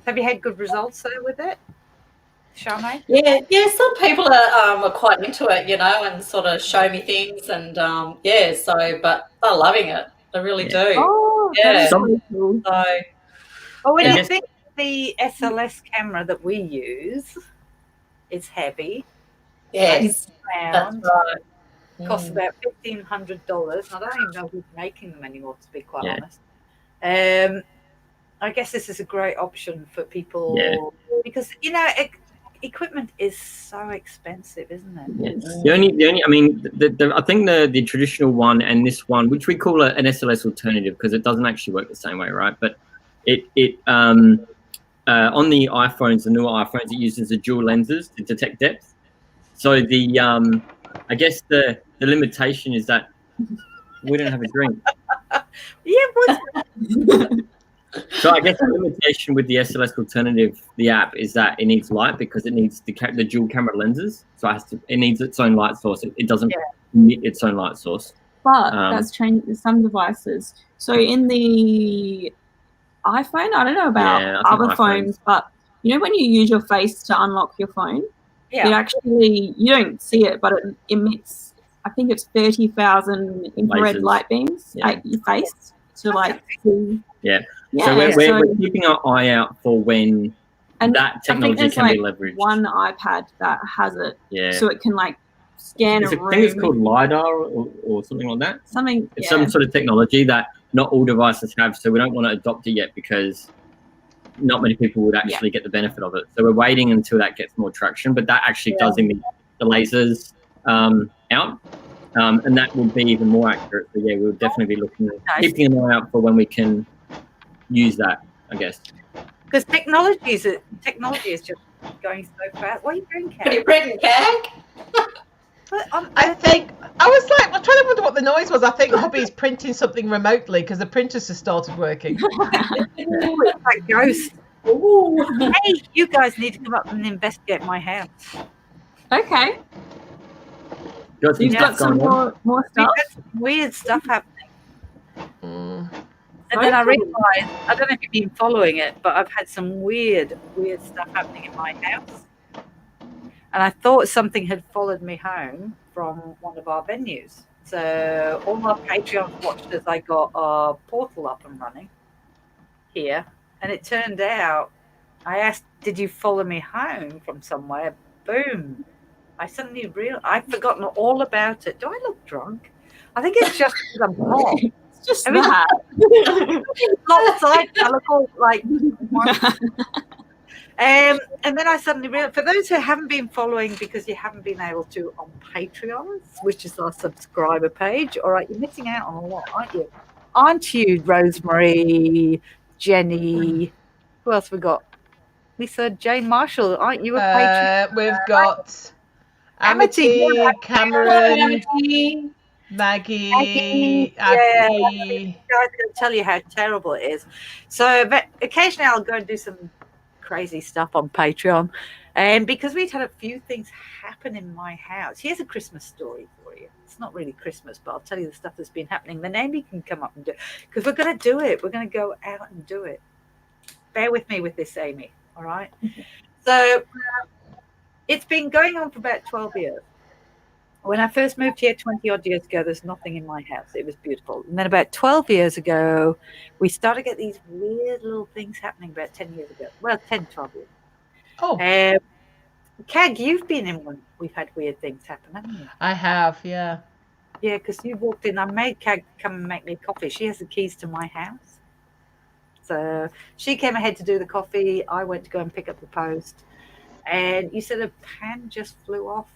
have you had good results though with it, Sharmaine? yeah, some people are quite into it, and sort of show me things, and so but they're loving it. They really do. Oh, Yeah. that is really cool. So Oh, when Yeah. you think the SLS camera that we use is heavy, yes, that's round, right. costs about $1,500. I don't even know who's making them anymore, to be quite Yeah. honest. I guess this is a great option for people because equipment is so expensive, isn't it? Yeah. The only, I mean, I think the traditional one and this one, which we call an SLS alternative because it doesn't actually work the same way, right? But it on the iPhones, the newer iPhones, it uses the dual lenses to detect depth. So the I guess the limitation is that we don't have a drink. So I guess the limitation with the SLS alternative, the app, is that it needs light because it needs the dual camera lenses. So it needs its own light source. It doesn't emit its own light source. But that's changed with some devices. So in the iPhone, I don't know about other phones, but when you use your face to unlock your phone, it actually, you don't see it, but it emits, I think it's 30,000 infrared Lasers. light beams at your face to see. Yeah. So we're keeping our eye out for when that technology can be leveraged. One iPad that has it, Yeah. so it can scan a room. I think it's called LiDAR or something like that. It's some sort of technology that not all devices have, so we don't want to adopt it yet because not many people would actually get the benefit of it. So we're waiting until that gets more traction, but that actually does emit the lasers out, and that would be even more accurate. So we'll definitely be keeping an eye out for when we can use that, I guess. Because technology is just going so fast. What are you doing, Kat? Are you pregnant, Kat? I think I was I'm trying to wonder what the noise was. I think Hobby's printing something remotely because the printers just started working. It's like ghost. Ooh. Hey, you guys need to come up and investigate my house. Okay. You've got some more stuff. Weird stuff happening. And then I realised, I don't know if you've been following it, but I've had some weird stuff happening in my house. And I thought something had followed me home from one of our venues. So all our Patreon watchers, I got our portal up and running here. And it turned out, I asked, did you follow me home from somewhere? Boom. I suddenly realized, I've forgotten all about it. Do I look drunk? I think it's just because I'm hot. It's just that. I look all and then I suddenly realized, for those who haven't been following because you haven't been able to on Patreon, which is our subscriber page, all right, you're missing out on a lot, aren't you? Aren't you, Rosemary, Jenny? Who else we got? Lisa, Jane Marshall, aren't you a patron? We've got Amity, Cameron, Maggie, Abby. I can tell you how terrible it is. So but occasionally I'll go and do some crazy stuff on Patreon, and because we've had a few things happen in my house. Here's a Christmas story for you. It's not really Christmas, but I'll tell you the stuff that's been happening. Then Amy can come up and do it because we're going to do it. We're going to go out and do it. Bear with me with this, Amy. All right. So it's been going on for about 12 years. When I first moved here 20 odd years ago, there's nothing in my house. It was beautiful. And then about 12 years ago, we started to get these weird little things happening about 10 years ago. Well, 10, 12 years. Oh. Kag, you've been in one. We've had weird things happen, haven't you? I have, yeah. Yeah, because you walked in. I made Kag come and make me coffee. She has the keys to my house. So she came ahead to do the coffee. I went to go and pick up the post. And you said a pan just flew off.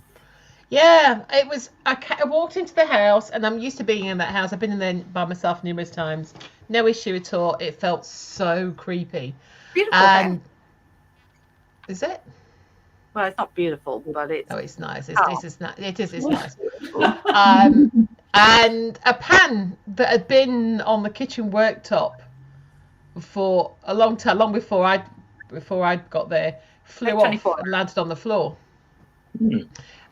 Yeah, it was. I walked into the house, and I'm used to being in that house. I've been in there by myself numerous times. No issue at all. It felt so creepy. Beautiful And house. is it? Well, it's not beautiful, but it's Oh, it's nice. Oh. It's nice. And a pan that had been on the kitchen worktop for a long time, long before I got there, flew Like off 24 and landed on the floor. Hmm.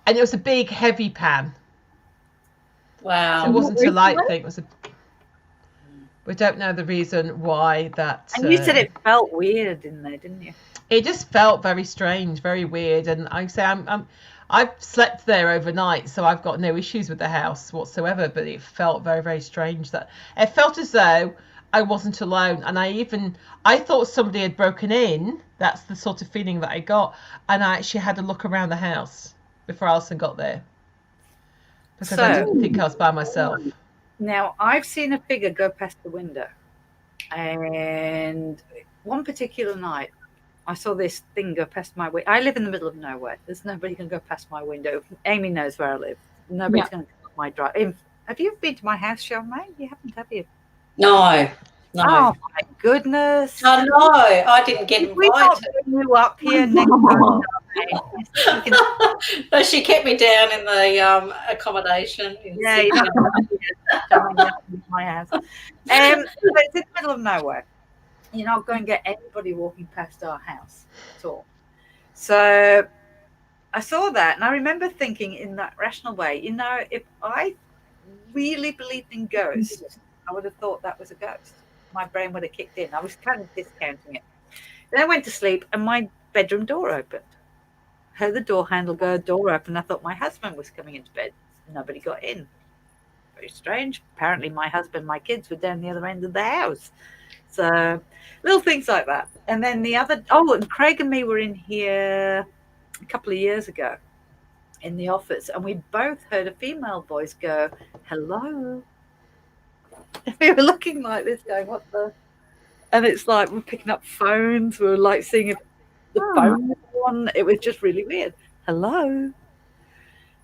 And it was a big, heavy pan. Wow. So it wasn't a Recently? light thing. It was a. We don't know the reason why that. And you said it felt weird in there, didn't you? It just felt very strange, very weird. And I say I've slept there overnight, so I've got no issues with the house whatsoever. But it felt very, very strange. That it felt as though I wasn't alone, and I thought somebody had broken in. That's the sort of feeling that I got, and I actually had a look around the house before Alison got there because I So- didn't think I was by myself. Now, I've seen a figure go past the window. And one particular night, I saw this thing go past my window. I live in the middle of nowhere. There's nobody can go past my window. Amy knows where I live. Nobody's going to go up my drive. Have you been to my house, Sharmaine? You haven't, have you? No. No. Oh, my goodness. Oh, no, I didn't get We not invited. bring you up here next time, Sharmaine. You can- No, she kept me down in the accommodation. in Yeah, Sydney. you're not coming down to my house. But it's in the middle of nowhere. You're not going to get anybody walking past our house at all. So I saw that, and I remember thinking in that rational way, if I really believed in ghosts, I would have thought that was a ghost. My brain would have kicked in. I was kind of discounting it. Then I went to sleep, and my bedroom door opened. Heard the door handle go, door open. I thought my husband was coming into bed. Nobody got in. Very strange. Apparently, my husband, my kids were down the other end of the house. So little things like that. And then and Craig and me were in here a couple of years ago in the office, and we both heard a female voice go, hello. We were looking like this, going, what the? And it's like we're picking up phones. We were like seeing if the phone was on. It was just really weird. Hello.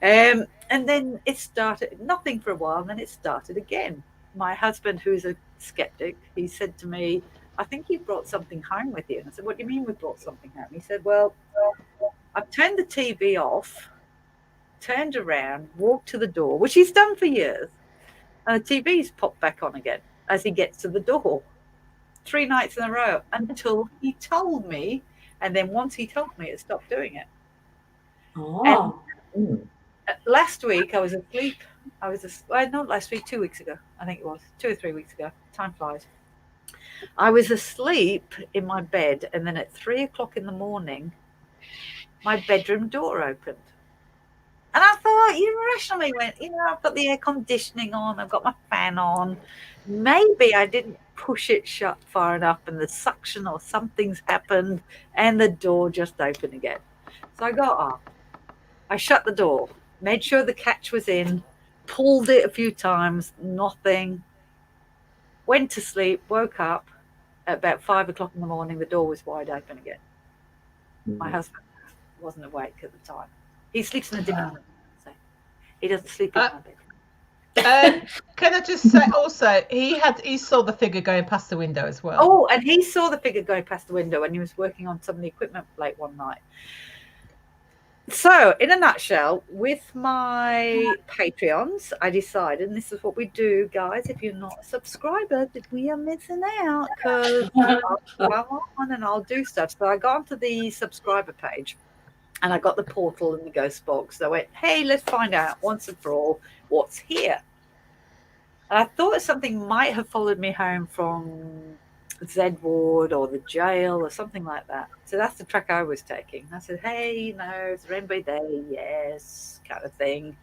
And then it started, nothing for a while, and then it started again. My husband, who's a skeptic, he said to me, I think you brought something home with you. And I said, what do you mean we brought something home? He said, well, I've turned the TV off, turned around, walked to the door, which he's done for years, and the TV's popped back on again as he gets to the door. 3 nights in a row until he told me, and then once he told me, it stopped doing it. Oh. And last week I was asleep. Not last week, 2 weeks ago. I think it was 2 or 3 weeks ago. Time flies. I was asleep in my bed, and then at 3 o'clock in the morning, my bedroom door opened. And I thought, you rationally went, I've got the air conditioning on, I've got my fan on. Maybe I didn't push it shut far enough, and the suction or something's happened, and the door just opened again. So I got up. I shut the door, made sure the catch was in, pulled it a few times, nothing. Went to sleep, woke up at about 5 o'clock in the morning. The door was wide open again. My husband wasn't awake at the time. He sleeps in a different room, so he doesn't sleep in my bed. Can I just say also, he saw the figure going past the window as well. Oh, and he saw the figure go past the window when he was working on some of the equipment late one night. So, in a nutshell, with my Patreons, I decided, and this is what we do, guys, if you're not a subscriber, we are missing out, because I'll go on and I'll do stuff. So I got onto the subscriber page, and I got the portal and the ghost box. So I went, hey, let's find out once and for all what's here. And I thought something might have followed me home from Z Ward or the jail or something like that. So that's the track I was taking. I said, hey, is there anybody there? Yes, kind of thing.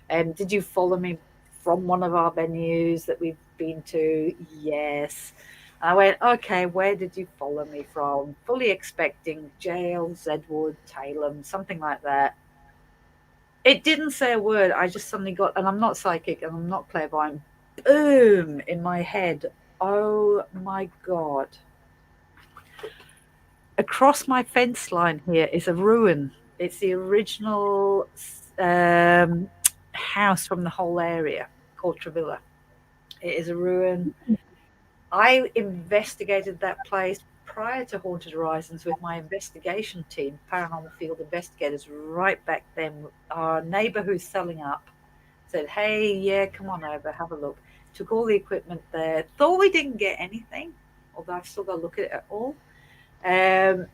And did you follow me from one of our venues that we've been to? Yes. I went, okay, where did you follow me from? Fully expecting jail, Z Ward, Talem, something like that. It didn't say a word. I just suddenly got, and I'm not psychic and I'm not clairvoyant, boom, in my head. Oh my God. Across my fence line here is a ruin. It's the original house from the whole area called Trevilla. It is a ruin. I investigated that place prior to Haunted Horizons with my investigation team, Paranormal Field Investigators, right back then. Our neighbour who's selling up said, hey, yeah, come on over, have a look. Took all the equipment there. Thought we didn't get anything, although I've still got to look at it all. I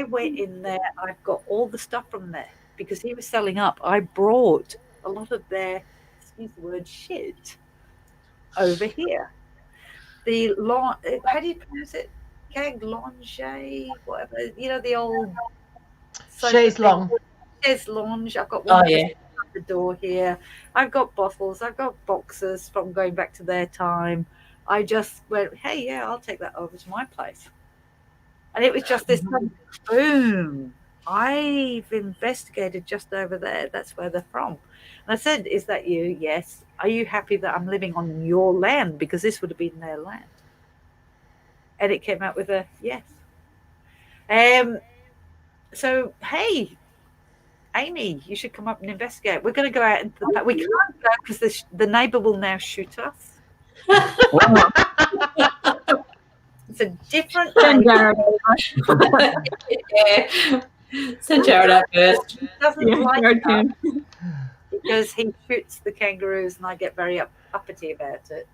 went in there. I've got all the stuff from there because he was selling up. I brought a lot of their, excuse the word, shit over here. The how do you pronounce it? Keg lounge, whatever. You know, the old Chaise longue. Chaise lounge. I've got one Oh, yeah. at the door here. I've got bottles. I've got boxes from going back to their time. I just went, hey, yeah, I'll take that over to my place. And it was just this boom. I've investigated just over there. That's where they're from. And I said, is that you? Yes. Are you happy that I'm living on your land? Because this would have been their land. And it came out with a yes. So, hey, Amy, you should come up and investigate. We're going to go out into the park. We can't go because the neighbour will now shoot us. It's a different Send neighbour. Jarrad. Yeah. Send Jarrad out first. He doesn't Yeah, like Jarrad that can. because he shoots the kangaroos and I get very uppity about it.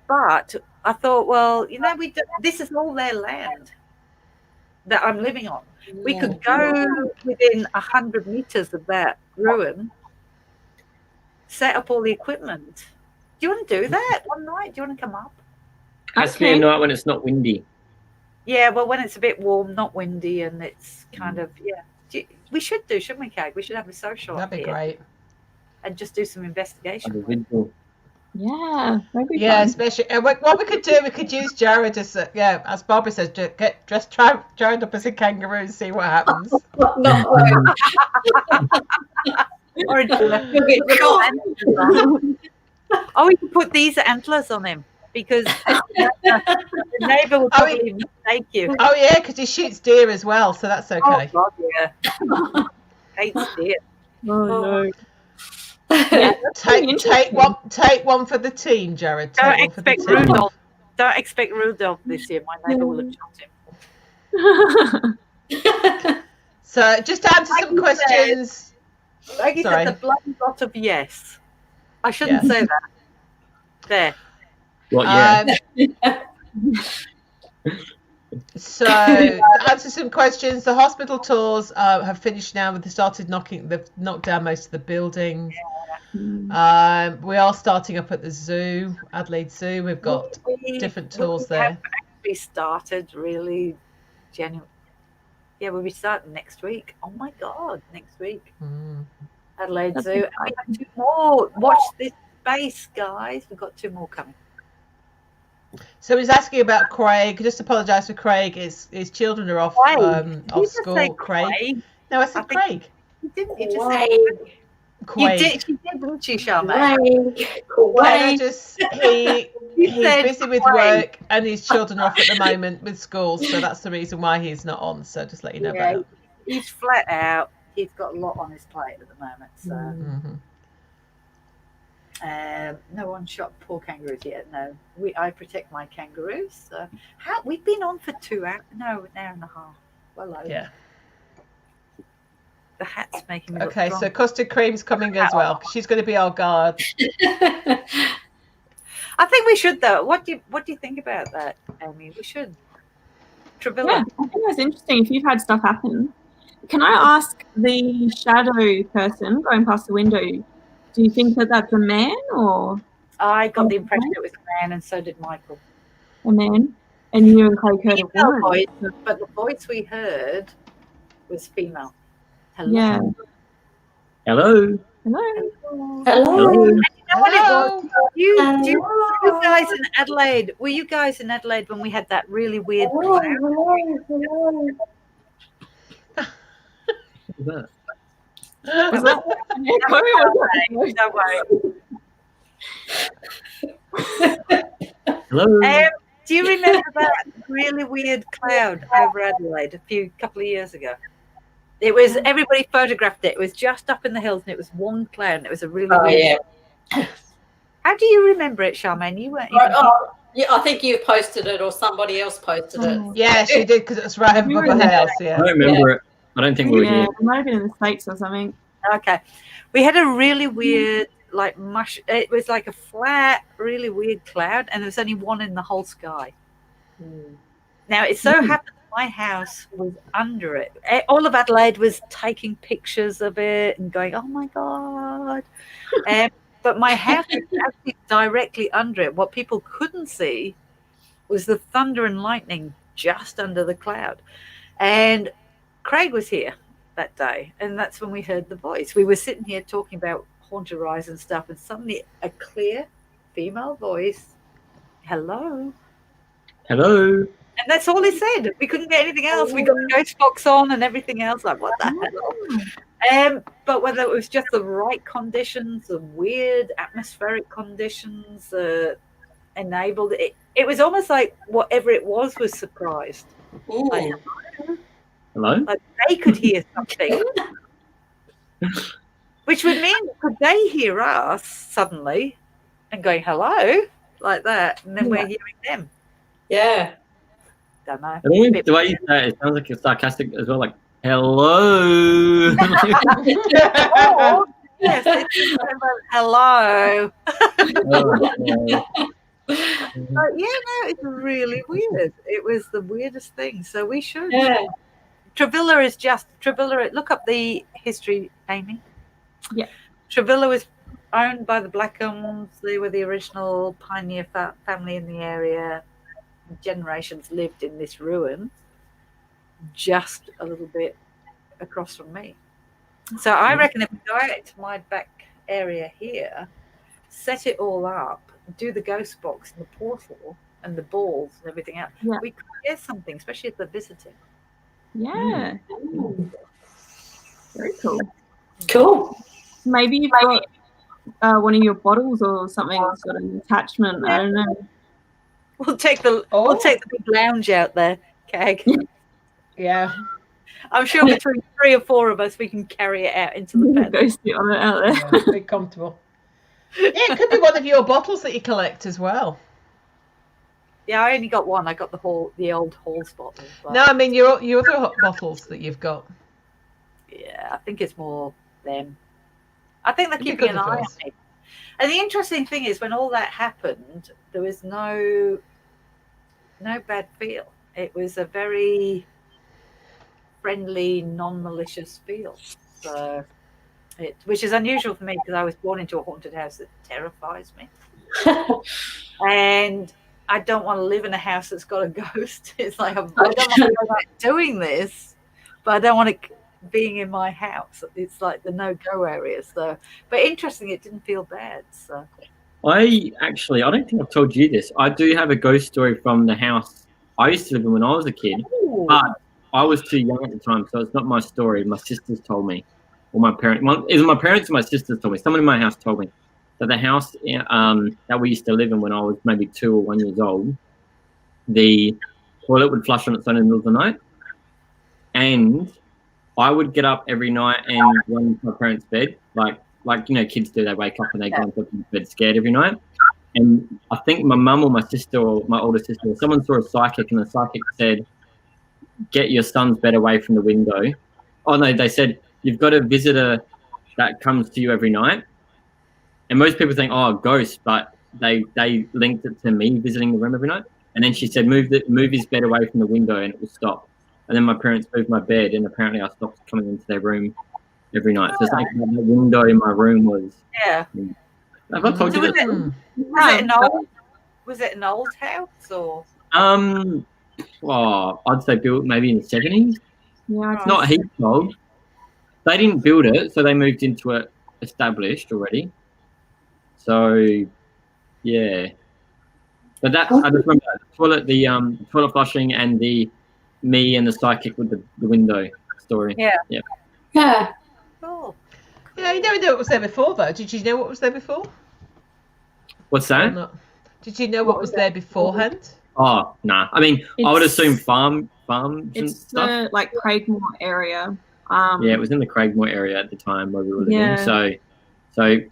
But I thought, well, you know, this is all their land that I'm living on. We could go within 100 meters of that ruin, set up all the equipment. Do you want to do that one night? Do you want to come up? Has to be a night when it's not windy. Yeah, well, when it's a bit warm, not windy, and it's kind of, yeah. We should do, shouldn't we, Kate? We should have a social That'd be here great. and just do some investigation. Yeah, that'd be Yeah, fun. especially what we could do, we could use Jarrad as as Barbara says, try Jarrad up as a kangaroo and see what happens. No. Or oh, we can put these antlers on him because the neighbour will probably mistake you. Oh yeah, because he shoots deer as well, so that's okay. Oh, God, yeah. Hates deer. Oh no. Yeah, take one for the team, Jarrad. Don't Take one for the expect team. Rudolph. Don't expect Rudolph this year. My neighbour will have shot him. So just to answer some questions. Like you Sorry. said, the bloody lot of yes. I shouldn't say that. There. What? Yeah. So to answer some questions, the hospital tours have finished now. They've knocked down most of the buildings. We are starting up at the zoo, Adelaide Zoo. We've got different tours there. Have actually started really genuine. Yeah, we'll be starting next week. Oh my God, next week. Adelaide That's Zoo. And we exciting. have 2 more. Watch this space, guys. We've got 2 more coming. So he's asking about Craig. Just apologise for Craig. His children are off Did you off just say school. Craig. Craig? No, I said I think- Craig. You didn't. You just said Craig. Quaid. You did, didn't you, Sharmaine? He's said busy with Quaid. work and his children are off at the moment with school, so that's the reason why he's not on. So just let you know about that. He's flat out. He's got a lot on his plate at the moment. So no one shot poor kangaroos yet. No, I protect my kangaroos. So we've been on for 2 hours. No, an hour and a half. Well over. Yeah. The hat's making me look Okay, so drunk. Custard Cream's coming as well. She's going to be our guard. I think we should though. What do you think about that, Amy? We should. Travilla. Yeah, I think that's interesting. If you've had stuff happen, can I ask the shadow person going past the window? Do you think that that's a man or I got the impression it was a man, and so did Michael. a man? And you and Craig heard a Female woman. voice, but the voice we heard was female. Hello. Yeah. Hello. Hello. Hello. And you know what it Hello. was? You guys in Adelaide, were you guys in Adelaide when we had that really weird cloud? What's that? Was that an echo or No way. Hello. Do you remember that really weird cloud over Adelaide a couple of years ago? It was, everybody photographed it. It was just up in the hills and it was one cloud and it was a really weird. Yeah. How do you remember it, Sharmaine? You weren't even Yeah, I think you posted it or somebody else posted it. Yeah, she did because it was right above her house. I Yeah. don't remember it. I don't think we were Yeah, here. it might have been in the States or something. Okay. We had a really weird, like, it was like a flat, really weird cloud, and there was only one in the whole sky. Now, it so happened my house was under it. All of Adelaide was taking pictures of it and going, oh, my God. But my house was actually directly under it. What people couldn't see was the thunder and lightning just under the cloud. And Craig was here that day, and that's when we heard the voice. We were sitting here talking about Haunted Rise and stuff, and suddenly a clear female voice, hello. Hello. And that's all it said. We couldn't get anything else. We got the ghost box on and everything else. Like, what the hell? But whether it was just the right conditions, the weird atmospheric conditions enabled it. It was almost like whatever it was surprised. Like, Hello? like they could hear something. Which would mean, could they hear us suddenly and going, hello? Like that. And then we're hearing them. Yeah. Don't know. The way you say it sounds like you're sarcastic as well, like, hello. Oh, yes, it's hello. But yeah, no, it's really weird. It was the weirdest thing. So we should. Yeah. Trevilla is just Trevilla. Look up the history, Amy. Yeah. Trevilla was owned by the Blackhams. They were the original pioneer family in the area. Generations lived in this ruin, just a little bit across from me. So I reckon if we go out to my back area here, set it all up, do the ghost box and the portal and the balls and everything else, we could hear something, especially if they're visiting. Yeah. Very cool. Cool. Maybe you've got one of your bottles or something that's got an attachment. I don't know. We'll take the big lounge out there, Keg. Yeah. I'm sure between 3 or 4 of us, we can carry it out into the bed. Go sit on it out there. Yeah, be comfortable. Yeah, it could be one of your bottles that you collect as well. Yeah, I only got one. I got the old Halls bottle. But No, I mean your other bottles that you've got. yeah, I think it's more them. I think they're It'd be keeping good an if it eye on was. me. And the interesting thing is, when all that happened, there was no bad feel. It was a very friendly, non-malicious feel. So, which is unusual for me because I was born into a haunted house that terrifies me, and I don't want to live in a house that's got a ghost. It's like I don't want to go back doing this, but I don't want it being in my house. It's like the no-go area. So, but interesting, it didn't feel bad. So, I don't think I've told you this. I do have a ghost story from the house I used to live in when I was a kid, but I was too young at the time, so it's not my story. My sisters told me, or my parents. Either my parents or my sisters told me. Someone in my house told me that the house that we used to live in when I was maybe 2 or 1 years old, the toilet would flush on its own in the middle of the night, and I would get up every night and run into my parents' bed, like kids do. They wake up and they go into bed scared every night. And I think my mum or my sister or my older sister or someone saw a psychic, and the psychic said, "Get your son's bed away from the window." Oh no, they said you've got a visitor that comes to you every night. And most people think, "Oh, a ghost," but they linked it to me visiting the room every night. And then she said, "Move his bed away from the window, and it will stop." And then my parents moved my bed, and apparently I stopped coming into their room every night. So something the window in my room was. yeah. Have I told you that? Was it an old house or? Well, I'd say built maybe in the 70s. Yeah, It's not heaps old. They didn't build it, so they moved into it established already. So, yeah. But that I just remember the toilet flushing and the me and the psychic with the window story. Yeah. Yeah. Yeah. Oh. Yeah, you never knew what was there before, though. Did you know what was there before? What's Or that? not? Did you know what was there beforehand? Oh, nah. I mean, I would It's- assume farms and It's stuff. the Craigmore area. Yeah, it was in the Craigmore area at the time where we were living. Yeah. So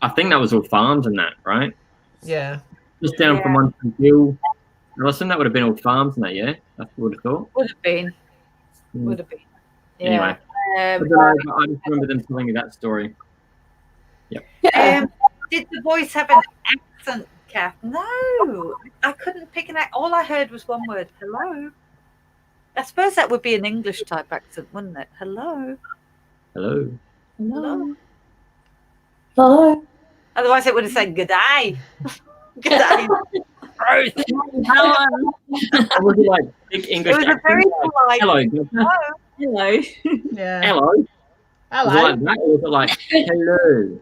I think that was all farms and that, right? Yeah. Just down from Yeah. Munson Hill, Alison, that would have been all farms and that, yeah? I would have thought. Would have been. Mm. Would have been. Anyway. Yeah. I don't know, but I just remember them telling me that story. Yeah. Did the voice have an accent, Kath? No, I couldn't pick an accent. All I heard was one word, hello. I suppose that would be an English type accent, wouldn't it? Hello. Hello. Hello. Hello. Otherwise, it would have said good day. Good day. Gross. Or was it like big English It was a accent? very Like, polite hello. Hello. Yeah. Hello. Hello. Was it like that, or was it like hello?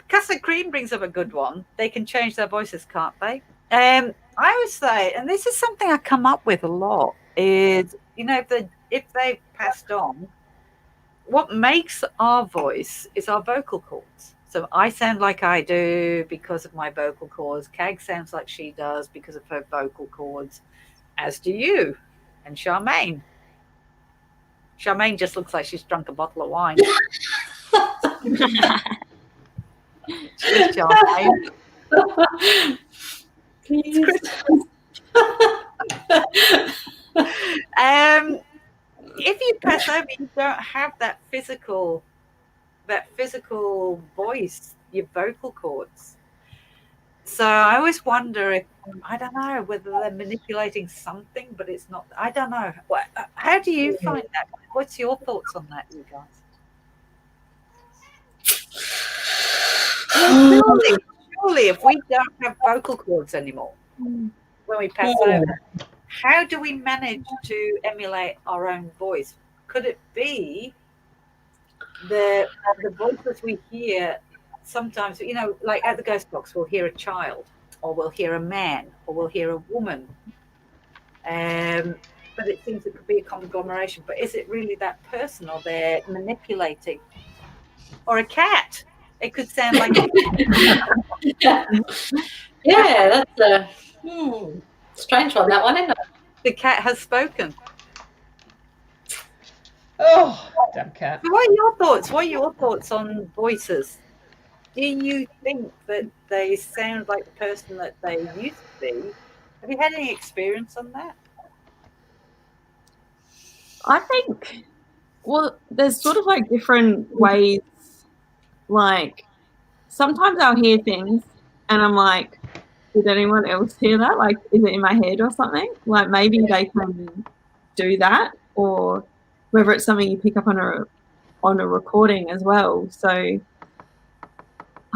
Custard Cream brings up a good one. They can change their voices, can't they? I always say, and this is something I come up with a lot, is, you know, if they passed on, what makes our voice is our vocal cords. So I sound like I do because of my vocal cords. Kag sounds like she does because of her vocal cords, as do you and Sharmaine. Sharmaine just looks like she's drunk a bottle of wine. Cheers, Sharmaine. It's Christmas. If you pass over, you don't have that physical voice, your vocal cords. So I always wonder if, I don't know, whether they're manipulating something, but it's not. I don't know. How do you find that? What's your thoughts on that, you guys? Surely, if we don't have vocal cords anymore when we pass over, how do we manage to emulate our own voice? Could it be the voices we hear sometimes, you know, like at the ghost box, we'll hear a child, or we'll hear a man, or we'll hear a woman. But it seems it could be a conglomeration. But is it really that person, or they're manipulating? Or a cat? It could sound like a cat. Yeah, that's a strange one, that one, isn't it? The cat has spoken. Oh, damn cat. So what are your thoughts? What are your thoughts on voices? Do you think that they sound like the person that they used to be? Have you had any experience on that? I think, well, there's sort of like different ways. Like, sometimes I'll hear things and I'm like, did anyone else hear that? Like, is it in my head or something? Like, maybe they can do that, or whether it's something you pick up on a recording as well. So I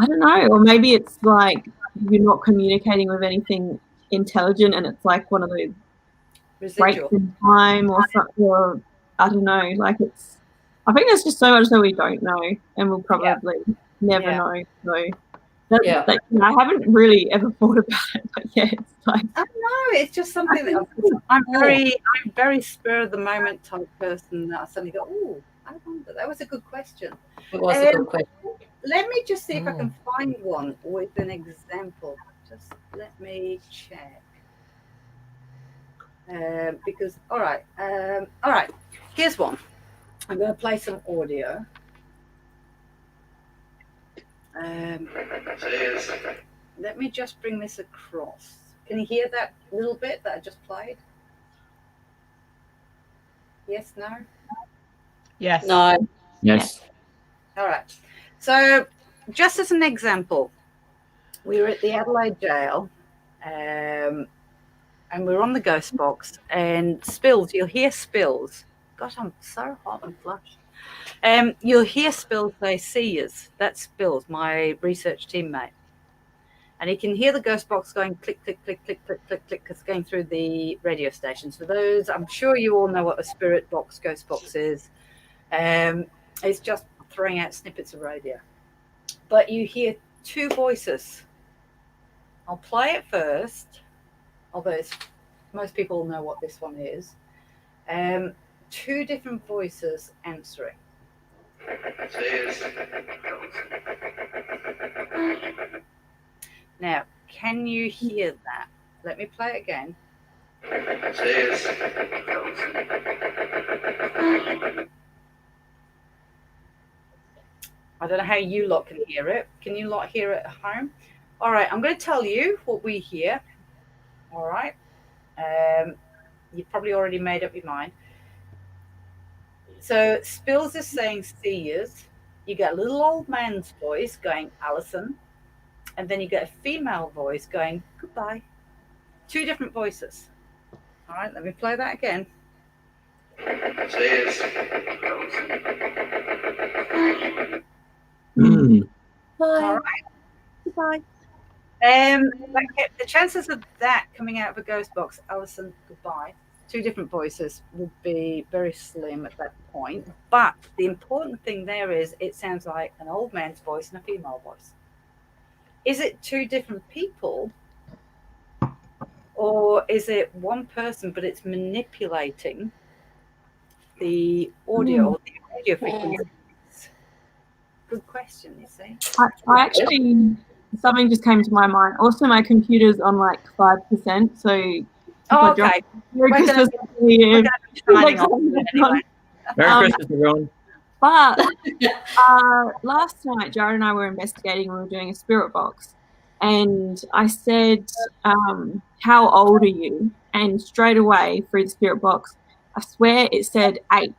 don't know, or maybe it's like you're not communicating with anything intelligent, and it's like one of those breaks in time or something, or I don't know. Like, it's, I think there's just so much that we don't know, and we'll probably never know. So that, I haven't really ever thought about it, but yeah, it's like, I don't know. It's just something that I'm very spur of the moment type person. That I suddenly go, oh, I wonder. That was a good question. It was a good question. Let me just see if I can find one with an example. Just let me check. Because all right. Here's one. I'm going to play some audio. Let me just bring this across. Can you hear that little bit that I just played? Yes, no? Yes. No. Yes. All right. So just as an example, we were at the Adelaide jail, and we were on the ghost box, and Spills, you'll hear Spills. Gosh, I'm so hot and flushed. You'll hear Spills say, see us. That's Spills, my research teammate. And he can hear the ghost box going click, click, click, click, click, click, click, because it's going through the radio stations. For those, I'm sure you all know what a spirit box, ghost box is. It's just throwing out snippets of radio. But you hear two voices. I'll play it first, although most people know what this one is. Two different voices answering. Now, can you hear that? Let me play it again. I don't know how you lot can hear it. Can you lot hear it at home? All right, I'm going to tell you what we hear. All right. You've probably already made up your mind. So Spills is saying see yous. You get a little old man's voice going Alison, and then you get a female voice going goodbye. 2 different voices. All right, let me play that again. Cheers. All right. Goodbye. The chances of that coming out of a ghost box, Alison, goodbye, 2 different voices would be very slim at that point. But the important thing there is it sounds like an old man's voice and a female voice. Is it 2 different people? Or is it one person, but it's manipulating the audio frequencies? Good question, you see. I actually, something just came to my mind. Also, my computer's on like 5%, so. Oh, okay. Merry Christmas. Anyway. Merry Christmas, everyone. But last night, Jarrad and I were investigating. We were doing a spirit box, and I said, "How old are you?" And straight away through the spirit box, I swear it said 8,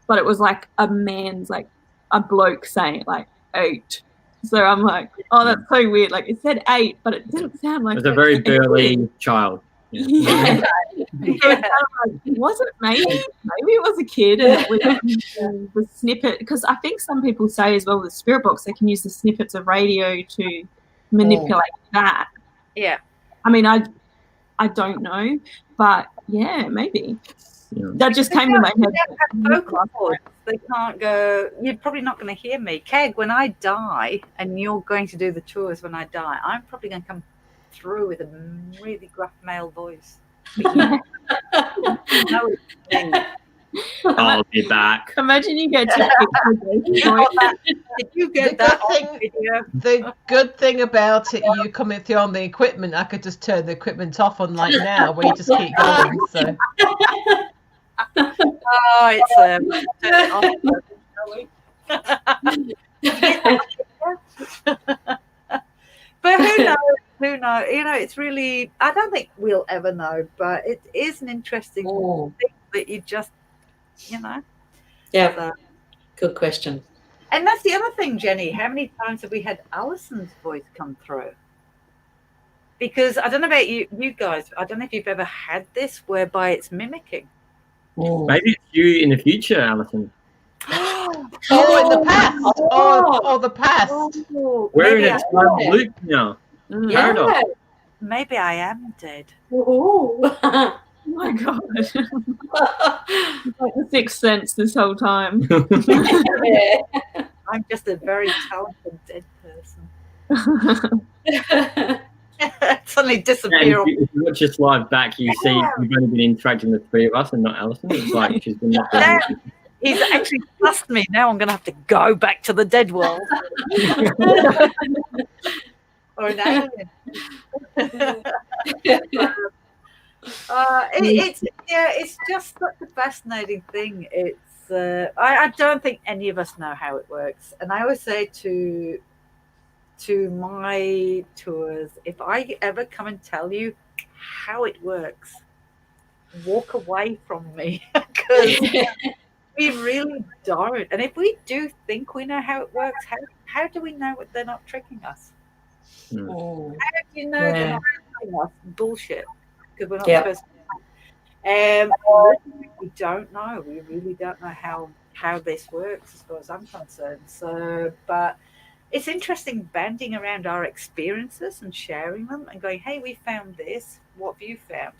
but it was like a man's, like a bloke saying it, like 8. So I'm like, oh, that's so weird. Like it said 8, but it didn't sound like. It was a very burly child. Yeah. So it was it maybe it was a kid and it was the snippet, because I think some people say as well with the spirit box they can use the snippets of radio to manipulate that. Yeah. I mean, I don't know, but yeah, maybe. Yeah. That just came to my head. Vocal cords. They can't go. You're probably not going to hear me. Keg, when I die and you're going to do the tours when I die, I'm probably going to come through with a really gruff male voice. I'll be back. Imagine you get to Did you get that video? The good thing about it, you coming through on the equipment, I could just turn the equipment off on like now, where you just keep going. So. Oh, it's but who knows? Who knows? You know, it's really. I don't think we'll ever know, but it is an interesting thing that you just, you know. Yeah. So. Good question. And that's the other thing, Jenny. How many times have we had Alison's voice come through? Because I don't know about you guys. I don't know if you've ever had this whereby it's mimicking. Maybe it's you in the future, Alison. In the past. Oh, the past. We're in a time loop now. Yeah. Maybe I am dead. Oh my god. It's like the Sixth Sense this whole time. I'm just a very talented dead person. Suddenly disappear. And if you watch this live back, you see we've only been interacting with 3 of us and not Alison. It's like she's been not doing it. He's actually trust me. Now I'm going to have to go back to the dead world. Or an alien. It's just such a fascinating thing. It's I don't think any of us know how it works, and I always say to my tours, if I ever come and tell you how it works, walk away from me, because we really don't. And if we do think we know how it works, how do we know what they're not tricking us? How do you know they're not tricking us? Bullshit. Because we're not supposed to. We don't know. We really don't know how this works, as far as I'm concerned. So, but it's interesting banding around our experiences and sharing them and going, hey, we found this. What have you found?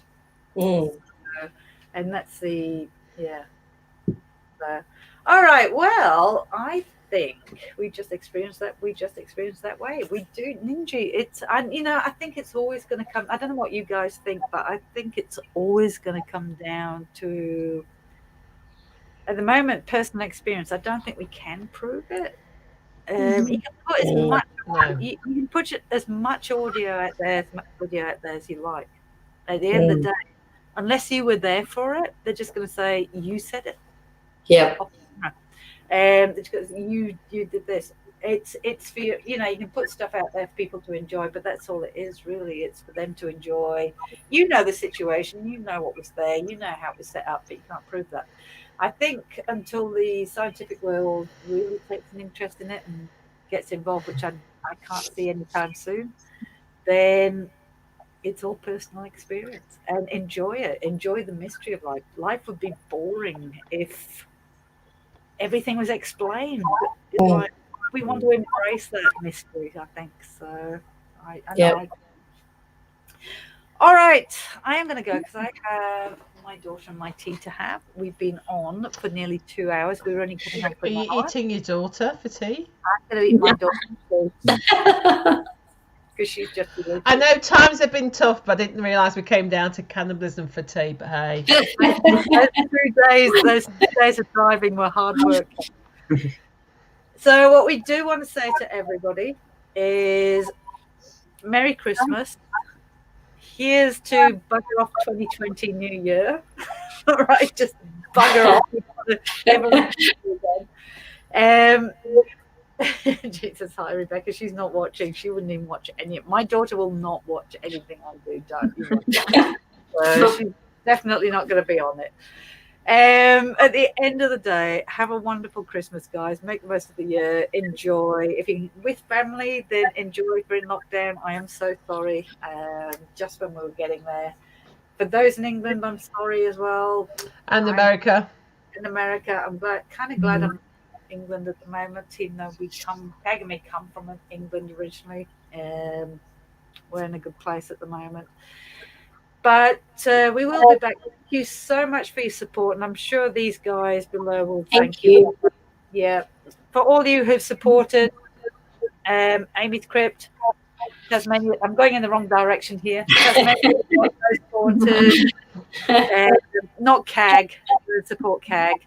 And that's the, So, all right. Well, I think we just experienced that. We just experienced that way. We do, Ninja. I think it's always going to come. I don't know what you guys think, but I think it's always going to come down to, at the moment, personal experience. I don't think we can prove it. You can put as much. You can put as much audio out there, as much video out there as you like. At the end of the day, unless you were there for it, they're just going to say you said it. Yeah. Because you did this. It's for you. You know, you can put stuff out there for people to enjoy, but that's all it is really. It's for them to enjoy. You know the situation. You know what was there. You know how it was set up, but you can't prove that. I think until the scientific world really takes an interest in it and gets involved, which I can't see anytime soon, then it's all personal experience and enjoy it. Enjoy the mystery of life. Life would be boring if everything was explained. It's like we want to embrace that mystery, I think. So I know. All right, I am going to go because I have my daughter and my tea to have. We've been on for nearly 2 hours. We were only coming on for Are an you hour. eating your daughter for tea? I'm going to eat my daughter because she's just delicious. I know times have been tough, but I didn't realise we came down to cannibalism for tea. But hey, those 2 days of driving were hard work. So what we do want to say to everybody is Merry Christmas. Here's to bugger off 2020 New Year. All right, just bugger off. Jesus, hi Rebecca. She's not watching. She wouldn't even watch any. My daughter will not watch anything I do. Don't you? So she's definitely not going to be on it. At the end of the day, have a wonderful Christmas, guys. Make the most of the year. Enjoy. If you're with family, then enjoy. If you're in lockdown, I am so sorry. Just when we were getting there. For those in England, I'm sorry as well. and America. In America, I'm kind of glad I'm in England at the moment, even though Peg and me come from England originally. We're in a good place at the moment. But we will be back. Thank you so much for your support, and I'm sure these guys below will thank you. Yeah, for all you who've supported Amy's Crypt, Tasmania. I'm going in the wrong direction here. Tasmania supported, not CAG, support CAG,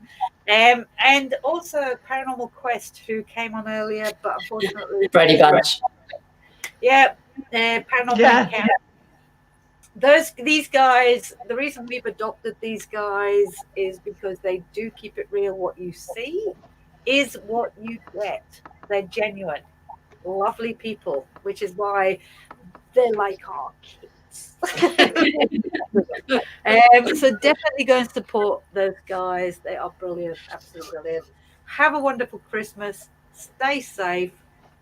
and also Paranormal Quest, who came on earlier, but unfortunately, Brady Bunch. Yeah, Paranormal Encounter. These guys, the reason we've adopted these guys is because they do keep it real. What you see is what you get. They're genuine, lovely people, which is why they're like our kids. So definitely go and support those guys. They are brilliant, absolutely brilliant. Have a wonderful Christmas. Stay safe.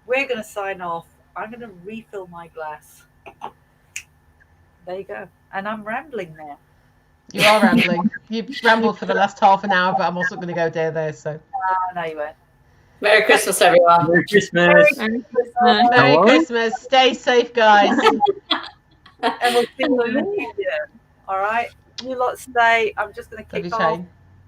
We're going to sign off. I'm going to refill my glass. There you go. And I'm rambling now. You are rambling. You've rambled for the last half an hour, but I'm also going to go there. So. No, you won't. Merry Christmas, everyone. Merry Christmas. Merry Christmas. Merry Christmas. Stay safe, guys. And we'll see you in the new year. All right? You lot stay. I'm just going to kick off.